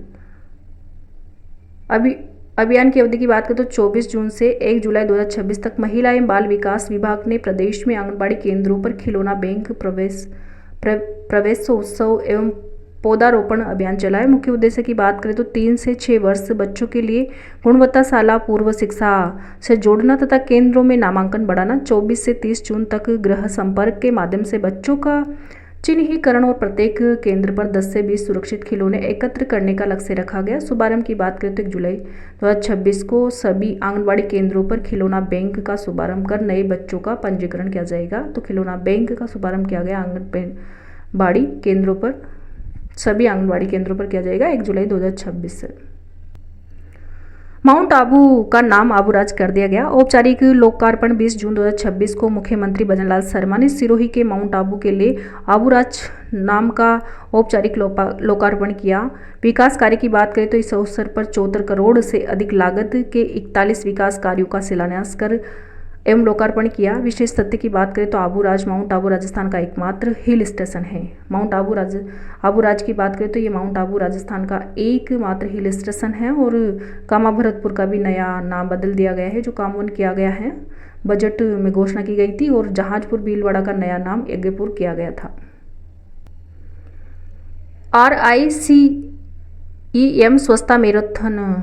अभियान की अवधि की बात करें तो 24 जून से 1 जुलाई 2026 तक महिला एवं बाल विकास विभाग ने प्रदेश में आंगनवाड़ी केंद्रों पर खिलौना बैंक प्रवेशोत्सव एवं पौधारोपण अभियान चलाया। मुख्य उद्देश्य की बात करें तो 3 से 6 वर्ष बच्चों के लिए गुणवत्ताशाला पूर्व शिक्षा से जोड़ना तथा केंद्रों में नामांकन बढ़ाना। 24 से 30 जून तक गृह संपर्क के माध्यम से बच्चों का चिन्हीकरण और प्रत्येक केंद्र पर 10 से 20 सुरक्षित खिलौने एकत्र करने का लक्ष्य रखा गया। शुभारंभ की बात करें तो 1 जुलाई 2026 को सभी आंगनबाड़ी केंद्रों पर खिलौना बैंक का शुभारंभ कर नए बच्चों का पंजीकरण किया जाएगा। तो खिलौना बैंक का शुभारंभ किया गया आंगनबाड़ी केंद्रों पर, सभी आंगनबाड़ी केंद्रों पर किया जाएगा 1 जुलाई 2026 से। माउंट आबू का नाम आबूराज कर दिया गया। औपचारिक लोकार्पण 20 जून 2026 को मुख्यमंत्री बद्रीलाल शर्मा ने सिरोही के माउंट आबू के लिए आबूराज नाम का औपचारिक लोकार्पण किया। विकास कार्य की बात करें तो इस अवसर पर 74 करोड़ से अधिक लागत के 41 विकास कार्यों का शिलान्यास कर एवं लोकार्पण किया। विशेष तथ्य की बात करें तो आबूराज माउंट आबू राजस्थान का एकमात्र हिल स्टेशन है। माउंट आबूराज की बात करें तो ये माउंट आबू राजस्थान का एकमात्र हिल स्टेशन है और कामा भरतपुर का भी नया नाम बदल दिया गया है, जो कामवन किया गया है, बजट में घोषणा की गई थी, और जहाजपुर भीलवाड़ा का नया नाम यज्ञपुर किया गया था। RICEM स्वच्छता मैराथन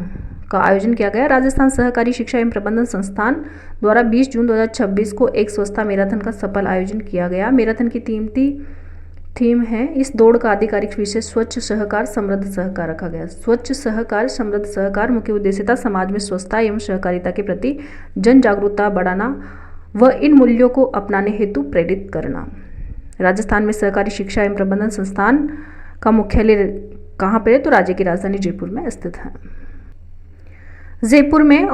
का आयोजन किया गया। राजस्थान सहकारी शिक्षा एवं प्रबंधन संस्थान द्वारा 20 जून 2026 को एक स्वच्छता मैराथन का सफल आयोजन किया गया। मैराथन की थीम है, इस दौड़ का आधिकारिक विषय स्वच्छ सहकार समृद्ध सहकार रखा गया। स्वच्छ सहकार समृद्ध सहकार मुख्य उद्देश्य था समाज में स्वच्छता एवं सहकारिता के प्रति जन जागरूकता बढ़ाना व इन मूल्यों को अपनाने हेतु प्रेरित करना। राजस्थान में सहकारी शिक्षा एवं प्रबंधन संस्थान का मुख्यालय कहाँ पर है तो राज्य की राजधानी जयपुर में स्थित है। जयपुर में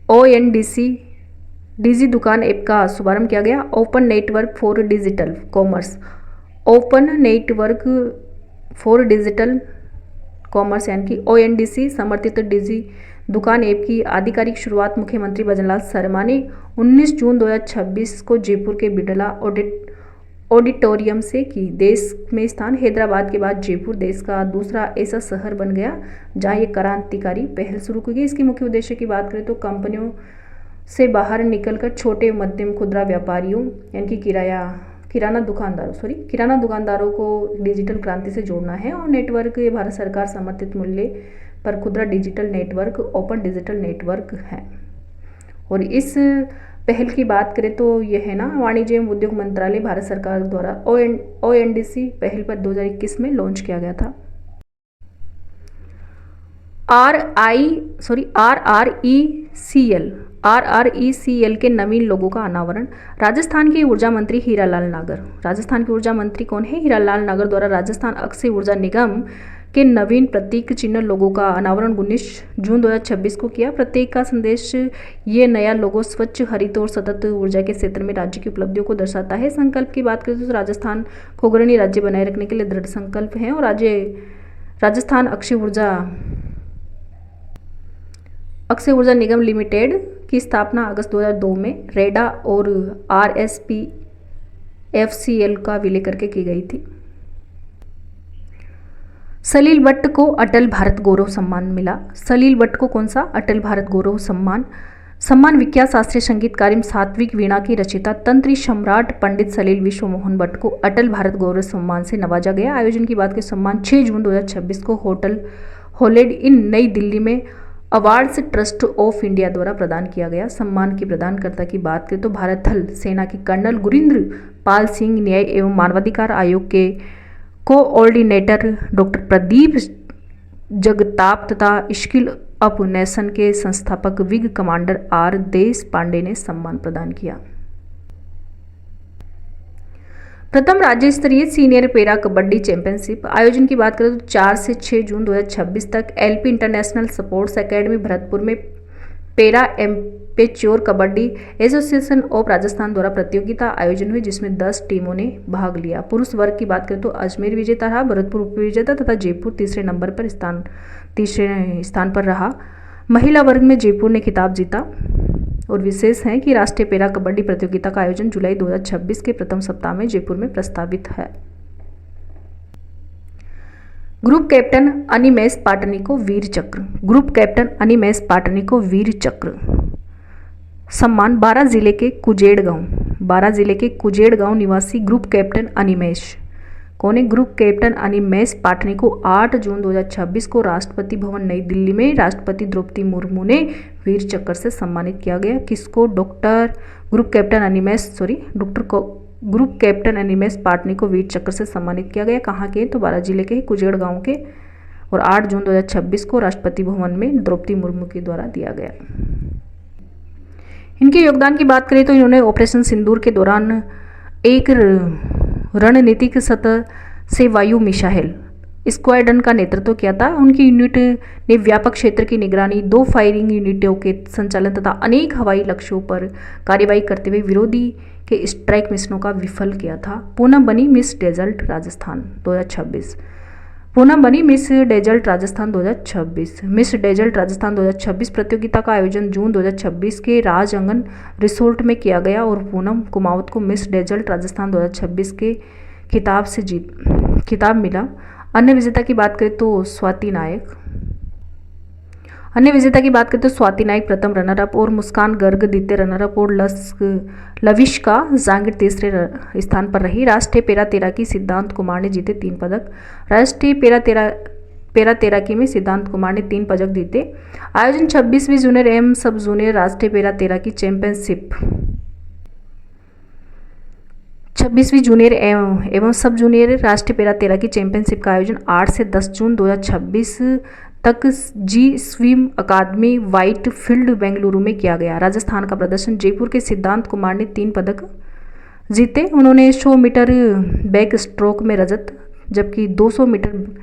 ONDC डिजी दुकान ऐप का शुभारंभ किया गया। Open network for digital commerce, open network for digital commerce यानी कि ONDC समर्थित डिजी दुकान ऐप की आधिकारिक शुरुआत मुख्यमंत्री भजनलाल शर्मा ने 19 जून 2026 को जयपुर के बिड़ला ऑडिटोरियम से की। देश में स्थान हैदराबाद के बाद जयपुर देश का दूसरा ऐसा शहर बन गया जहां ये क्रांतिकारी पहल शुरू की गई। इसके मुख्य उद्देश्य की बात करें तो कंपनियों से बाहर निकलकर छोटे मध्यम खुदरा व्यापारियों यानी कि किराना दुकानदारों को डिजिटल क्रांति से जोड़ना है और नेटवर्क ये भारत सरकार समर्थित मूल्य पर खुदरा digital network open digital network है। और इस पहल की बात करें तो यह है ना वाणिज्य एवं उद्योग मंत्रालय भारत सरकार द्वारा ONDC पहल पर 2021 में लॉन्च किया गया था। RRECL के नवीन लोगों का अनावरण। राजस्थान के ऊर्जा मंत्री हीरालाल नागर। राजस्थान के ऊर्जा मंत्री कौन है? हीरालाल नागर द्वारा राजस्थान अक्षय ऊर्जा निगम के नवीन प्रतीक चिन्ह लोगों का अनावरण 19 जून 2026 को किया। प्रत्येक का संदेश ये नया लोगो स्वच्छ हरित और सतत ऊर्जा के क्षेत्र में राज्य की उपलब्धियों को दर्शाता है। संकल्प की बात करें तो राजस्थान को अग्रणी राज्य बनाए रखने के लिए दृढ़ संकल्प है और राजस्थान अक्षय ऊर्जा निगम लिमिटेड की स्थापना अगस्त 2002 में रेडा और RSPFCL का विलय करके की गई थी। सलील भट्ट को अटल भारत गौरव सम्मान मिला। सलील भट्ट को कौन सा? अटल भारत गौरव सम्मान विख्यात शास्त्रीय संगीतकार एवं सात्विक वीणा की रचयिता तंत्री सम्राट पंडित सलील विश्व मोहन भट्ट को अटल भारत गौरव सम्मान से नवाजा गया। आयोजन की बात करें सम्मान 6 जून 2026 को होटल हॉलिडे इन नई दिल्ली में अवार्ड्स ट्रस्ट ऑफ इंडिया द्वारा प्रदान किया गया। सम्मान के प्रदानकर्ता की बात करें तो भारत थल सेना के कर्नल गुरिंद्र पाल सिंह, न्याय एवं मानवाधिकार आयोग के कोऑर्डिनेटर डॉक्टर प्रदीप जगताप तथा स्किल अप नेशन के संस्थापक विंग कमांडर R देश पांडे ने सम्मान प्रदान किया। प्रथम राज्य स्तरीय सीनियर पैरा कबड्डी चैंपियनशिप। आयोजन की बात करें तो 4 से 6 जून 2026 तक LP international sports academy Bharatpur में para amateur kabaddi association of Rajasthan द्वारा प्रतियोगिता आयोजन हुई जिसमें 10 टीमों ने भाग लिया। पुरुष वर्ग की बात करें तो अजमेर विजेता रहा, भरतपुर उपविजेता तथा जयपुर तीसरे स्थान पर रहा। महिला वर्ग में जयपुर ने खिताब जीता। और विशेष है कि राष्ट्रीय पैरा कबड्डी प्रतियोगिता का आयोजन जुलाई 2026 के प्रथम सप्ताह में जयपुर में प्रस्तावित है। ग्रुप कैप्टन अनिमेष पाटनी को वीर चक्र। ग्रुप कैप्टन अनिमेष पाटनी को वीर चक्र सम्मान बारां जिले के कुजेड़ गांव निवासी ग्रुप कैप्टन अनिमेष कौन है? ग्रुप कैप्टन अनिमेष पाटनी को 8 जून 2026 को राष्ट्रपति भवन नई दिल्ली में राष्ट्रपति द्रौपदी मुर्मू ने वीर चक्र से सम्मानित किया गया। किसको? ग्रुप कैप्टन अनिमेष पाटनी को वीर चक्र से सम्मानित किया गया। कहाँ के? तो बारां जिले के कुजेड़ गांव के और 8 जून 2026 को राष्ट्रपति भवन में द्रौपदी मुर्मू के द्वारा दिया गया। इनके योगदान की बात करें तो इन्होंने ऑपरेशन सिंदूर के दौरान एक रणनीतिक सतह से वायु मिसाइल स्क्वाड्रन का नेतृत्व किया था। उनकी यूनिट ने व्यापक क्षेत्र की निगरानी, 2 फायरिंग यूनिटों के संचालन तथा अनेक हवाई लक्ष्यों पर कार्रवाई करते हुए विरोधी के स्ट्राइक मिशनों का विफल किया था। पूनम बनी miss desert Rajasthan 2026। Miss desert Rajasthan 2026 प्रतियोगिता का आयोजन जून 2026 के राज आंगन रिसोर्ट में किया गया और पूनम कुमावत को मिस डेजर्ट राजस्थान 2026 के खिताब मिला। अन्य विजेता की बात करें तो स्वाति नायक प्रथम रनर अप और मुस्कान गर्ग द्वितीय रनर अप और लविष्का जांगिर तीसरे स्थान पर रही। राष्ट्रीय पैरा तैराकी सिद्धांत कुमार ने जीते 3 पदक। राष्ट्रीय पैरा तैराकी में सिद्धांत कुमार ने 3 पदक जीते। आयोजन 26वीं जूनियर एवं सब जूनियर राष्ट्रीय पैरा तैराकी चैंपियनशिप 26वीं जूनियर एवं सब जूनियर राष्ट्रीय पैरा तैराकी चैंपियनशिप का आयोजन 8 से 10 जून 2026 तक जी स्विम अकादमी व्हाइट फील्ड बेंगलुरु में किया गया। राजस्थान का प्रदर्शन। जयपुर के सिद्धांत कुमार ने 3 पदक जीते। उन्होंने 100 मीटर बैक स्ट्रोक में रजत, जबकि 200 मीटर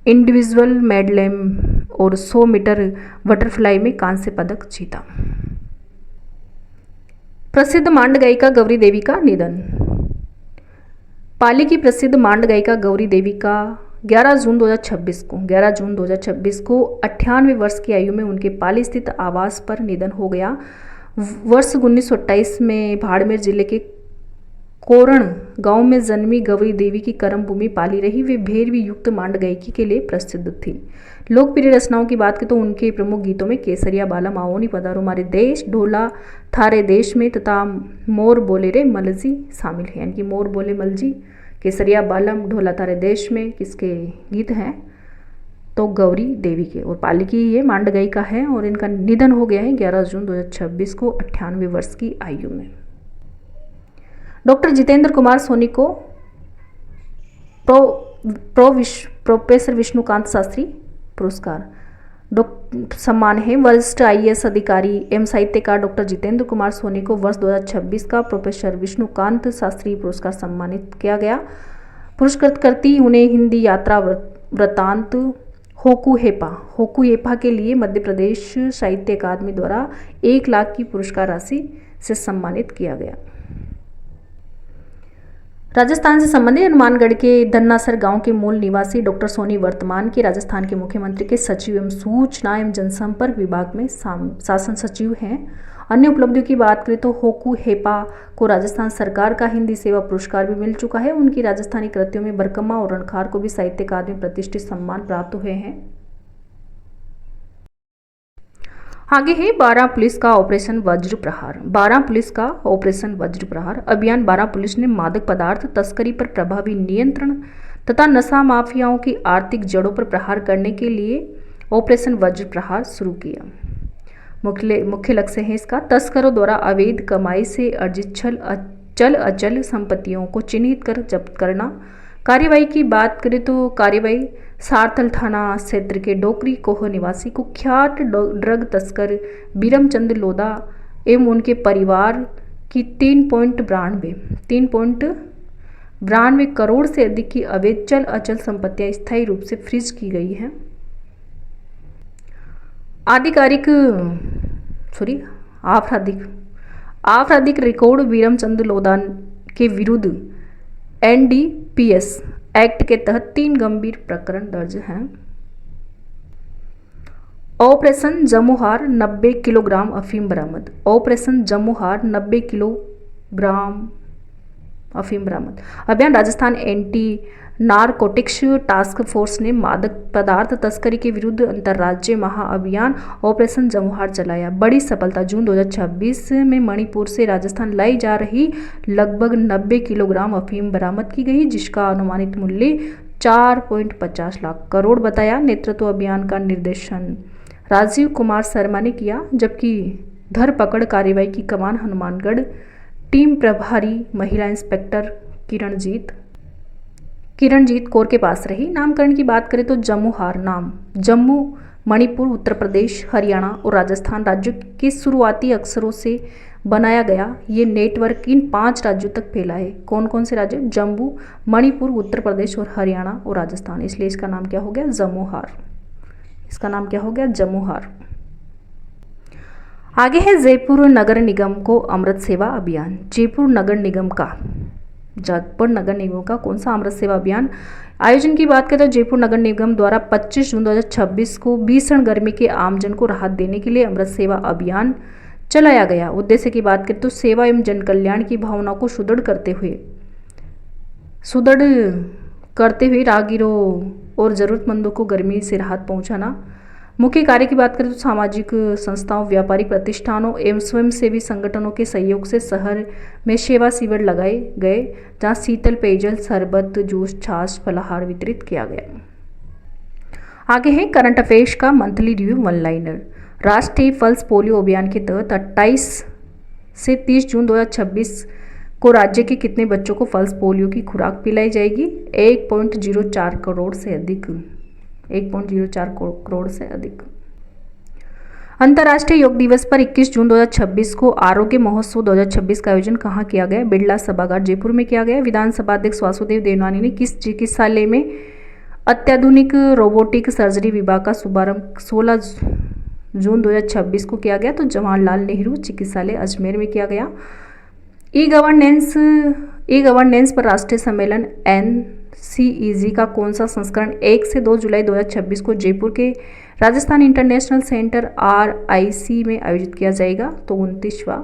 इंडिविजुअल मेडलेम और 100 मीटर बटरफ्लाई में कांस्य पदक जीता। प्रसिद्ध मांड गायिका गौरी देवी का निधन। पाली की प्रसिद्ध मांड गायिका गौरी देवी का 11 जून 2026 को 98 वर्ष की आयु में उनके पाली स्थित आवास पर निधन हो गया। वर्ष 1928 में बाड़मेर जिले के कोरण गांव में जन्मी गौरी देवी की कर्मभूमि पाली रही। वे भैरवी युक्त मांड गायकी के लिए प्रसिद्ध थी। लोकप्रिय रचनाओं की बात करें तो उनके प्रमुख गीतों में केसरिया बालम आओनी पधारो मारे देश, ढोला थारे देश में तथा मोर बोले रे मलजी शामिल है। यानी कि मोर बोले मलजी, केसरिया बालम, ढोला थारे देश में किसके गीत हैं? तो गौरी देवी के। और पाली की ये मांड गायिका है और इनका निधन हो गया है 11 जून 2026 को 98 वर्ष की आयु में। डॉक्टर जितेंद्र कुमार सोनी को प्रोफेसर विष्णुकांत शास्त्री पुरस्कार सम्मान है। वरिष्ठ IAS अधिकारी एवं साहित्यकार डॉक्टर जितेंद्र कुमार सोनी को वर्ष 2026 का प्रोफेसर विष्णुकांत शास्त्री पुरस्कार सम्मानित किया गया। पुरस्कृत करती उन्हें हिंदी यात्रा वृत्तांत होकू हेपा के लिए मध्य प्रदेश साहित्य अकादमी द्वारा 1 लाख की पुरस्कार राशि से सम्मानित किया गया। राजस्थान से संबंधित हनुमानगढ़ के धन्नासर गांव के मूल निवासी डॉक्टर सोनी वर्तमान के राजस्थान के मुख्यमंत्री के सचिव एवं सूचना एवं जनसंपर्क विभाग में शासन सचिव हैं। अन्य उपलब्धियों की बात करें तो होकू हेपा को राजस्थान सरकार का हिंदी सेवा पुरस्कार भी मिल चुका है। उनकी राजस्थानी कृतियों में बरकम्मा और रणखार को भी साहित्य अकादमी प्रतिष्ठित सम्मान प्राप्त हुए हैं। आगे है 12 पुलिस का ऑपरेशन वज्र प्रहार। 12 पुलिस का ऑपरेशन वज्र प्रहार अभियान 12 पुलिस ने मादक पदार्थ तस्करी पर प्रभावी नियंत्रण तथा नशा माफियाओं की आर्थिक जड़ों पर प्रहार करने के लिए ऑपरेशन वज्र प्रहार शुरू किया। मुख्य लक्ष्य है इसका तस्करों द्वारा अवैध कमाई से अर्जित चल अचल संपत्तियों को चिन्हित कर जब्त करना। कार्यवाही की बात करें तो कार्यवाही सारथल थाना क्षेत्र के डोकरी कोह निवासी कुख्यात ड्रग तस्कर बीरमचंद लोधा एवं उनके परिवार की 3.92 करोड़ से अधिक की अवैध चल अचल संपत्तियां स्थायी रूप से फ्रीज की गई हैं। आपराधिक रिकॉर्ड बीरमचंद लोधा के विरुद्ध NDPS एक्ट के तहत 3 गंभीर प्रकरण दर्ज हैं। ऑपरेशन जमुहार 90 किलोग्राम अफीम बरामद। ऑपरेशन जमुहार 90 किलोग्राम अफीम बरामद अभियान Rajasthan anti narcotics task force ने मादक पदार्थ तस्करी के विरुद्ध अंतर्राज्यीय महाअभियान ऑपरेशन जमुहार चलाया। बड़ी सफलता जून 2026 में मणिपुर से राजस्थान लाई जा रही लगभग 90 किलोग्राम अफीम बरामद की गई, जिसका अनुमानित मूल्य 4.50 लाख करोड़ बताया। नेतृत्व अभियान का निर्देशन राजीव कुमार शर्मा ने किया, जबकि धरपकड़ कार्रवाई की कमान हनुमानगढ़ टीम प्रभारी महिला इंस्पेक्टर किरणजीत कौर के पास रही। नामकरण की बात करें तो जमुहार नाम जम्मू, मणिपुर, उत्तर प्रदेश, हरियाणा और राजस्थान राज्यों के शुरुआती अक्षरों से बनाया गया। ये नेटवर्क इन 5 राज्यों तक फैला है। कौन कौन से राज्य? जम्मू, मणिपुर, उत्तर प्रदेश और हरियाणा और राजस्थान। इसलिए इसका नाम क्या हो गया? जमुहार। इसका नाम क्या हो गया? जमुहार। आगे है जयपुर नगर निगम को अमृत सेवा अभियान। जयपुर नगर निगम का कौन सा अमृत सेवा अभियान? आयोजन की बात करें तो जयपुर नगर निगम द्वारा 25 जून 2026 को भीषण गर्मी के आमजन को राहत देने के लिए अमृत सेवा अभियान चलाया गया। उद्देश्य की बात करें तो सेवा एवं जन कल्याण की भावना को सुदृढ़ करते हुए राहगीरों और जरूरतमंदों को गर्मी से राहत पहुंचाना। मुख्य कार्य की बात करें तो सामाजिक संस्थाओं, व्यापारिक प्रतिष्ठानों एवं स्वयंसेवी संगठनों के सहयोग से शहर में सेवा शिविर लगाए गए, जहां शीतल पेयजल, शरबत, जूस, छाछ, फलाहार वितरित किया गया। आगे है करंट अफेयर्स का मंथली रिव्यू वन लाइनर। राष्ट्रीय पल्स पोलियो अभियान के तहत 28 से 30 जून 2026 को राज्य के कितने बच्चों को पल्स पोलियो की खुराक पिलाई जाएगी? 1.04 करोड़ से अधिक। 1.04 करोड़ से अधिक। अंतर्राष्ट्रीय योग दिवस पर 21 जून 2026 को आरोग्य महोत्सव 2026 का आयोजन कहाँ किया गया? बिड़ला सभागार जयपुर में किया गया। विधानसभा अध्यक्ष वासुदेव देवनानी ने किस चिकित्सालय में अत्याधुनिक रोबोटिक सर्जरी विभाग का शुभारंभ 16 जून 2026 को किया गया? तो जवाहरलाल नेहरू चिकित्सालय अजमेर में किया गया। ई गवर्नेंस पर राष्ट्रीय सम्मेलन CEG का कौन सा संस्करण 1 से 2 जुलाई 2026 को जयपुर के राजस्थान इंटरनेशनल सेंटर RIC में आयोजित किया जाएगा? तो 29वां।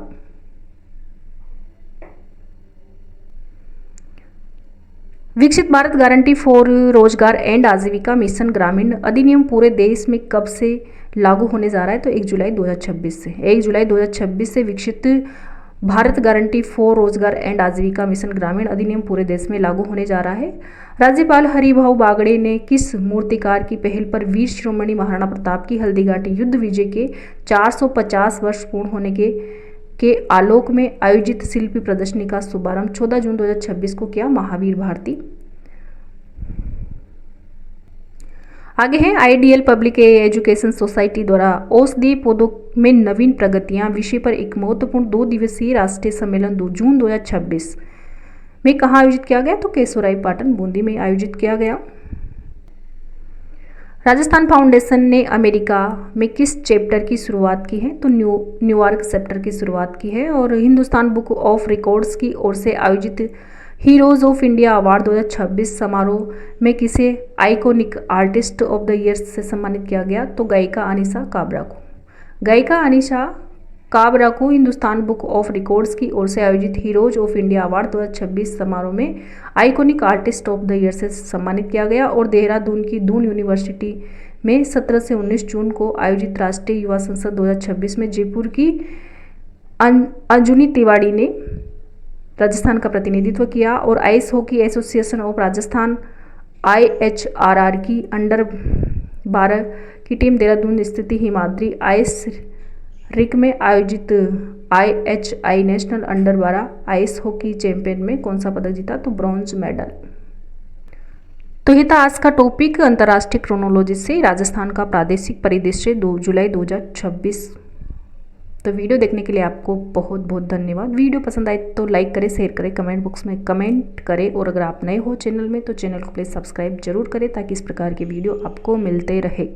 विकसित भारत गारंटी फॉर रोजगार एंड आजीविका मिशन ग्रामीण अधिनियम पूरे देश में कब से लागू होने जा रहा है? तो 1 जुलाई 2026 से। 1 जुलाई 2026 से विकसित भारत गारंटी फॉर रोजगार एंड आजीविका मिशन ग्रामीण अधिनियम पूरे देश में लागू होने जा रहा है। राज्यपाल हरिभाऊ बागड़े ने किस मूर्तिकार की पहल पर वीर शिरोमणि महाराणा प्रताप की हल्दीघाटी युद्ध विजय के 450 वर्ष पूर्ण होने के आलोक में आयोजित शिल्पी प्रदर्शनी का शुभारंभ 14 जून 2026 को किया? महावीर भारती। आगे है आइडियल पब्लिक एजुकेशन सोसाइटी द्वारा औषधीय पौधों में नवीन प्रगतियां विषय पर एक महत्वपूर्ण 2 दिवसीय राष्ट्रीय सम्मेलन 2 जून 2026 में कहाँ आयोजित किया गया? तो केशवराय पाटन बूंदी में आयोजित किया गया। राजस्थान फाउंडेशन ने अमेरिका में किस चैप्टर की शुरुआत की है? तो न्यूयॉर्क चैप्टर की शुरुआत की है। और हिंदुस्तान बुक ऑफ रिकॉर्ड्स की ओर से आयोजित हीरोज ऑफ इंडिया अवार्ड 2026 समारोह में किसे iconic artist of the year से सम्मानित किया गया? तो गायिका अनीशा काबरा को। गायिका अनीशा काबरा को हिंदुस्तान बुक ऑफ रिकॉर्ड्स की ओर से आयोजित हीरोज ऑफ इंडिया अवार्ड 2026 समारोह में iconic artist of the year से सम्मानित किया गया। और देहरादून की दून यूनिवर्सिटी में 17 से 19 जून को आयोजित राष्ट्रीय युवा संसद 2026 में जयपुर की अंजुनी तिवाड़ी ने राजस्थान का प्रतिनिधित्व किया। और ice hockey association of Rajasthan IHRR की अंडर 12 की टीम देहरादून स्थित हिमाद्री आइस रिक में आयोजित IHI national under 12 ice hockey champion में कौन सा पदक जीता? तो ब्रॉन्ज मेडल। तो ये था आज का टॉपिक अंतर्राष्ट्रीय क्रोनोलॉजी से राजस्थान का प्रादेशिक परिदृश्य 2 जुलाई 2026। तो वीडियो देखने के लिए आपको बहुत बहुत धन्यवाद। वीडियो पसंद आए तो लाइक करें, शेयर करें, कमेंट बॉक्स में कमेंट करें। और अगर आप नए हो चैनल में तो चैनल को प्लीज़ सब्सक्राइब जरूर करें ताकि इस प्रकार के वीडियो आपको मिलते रहे।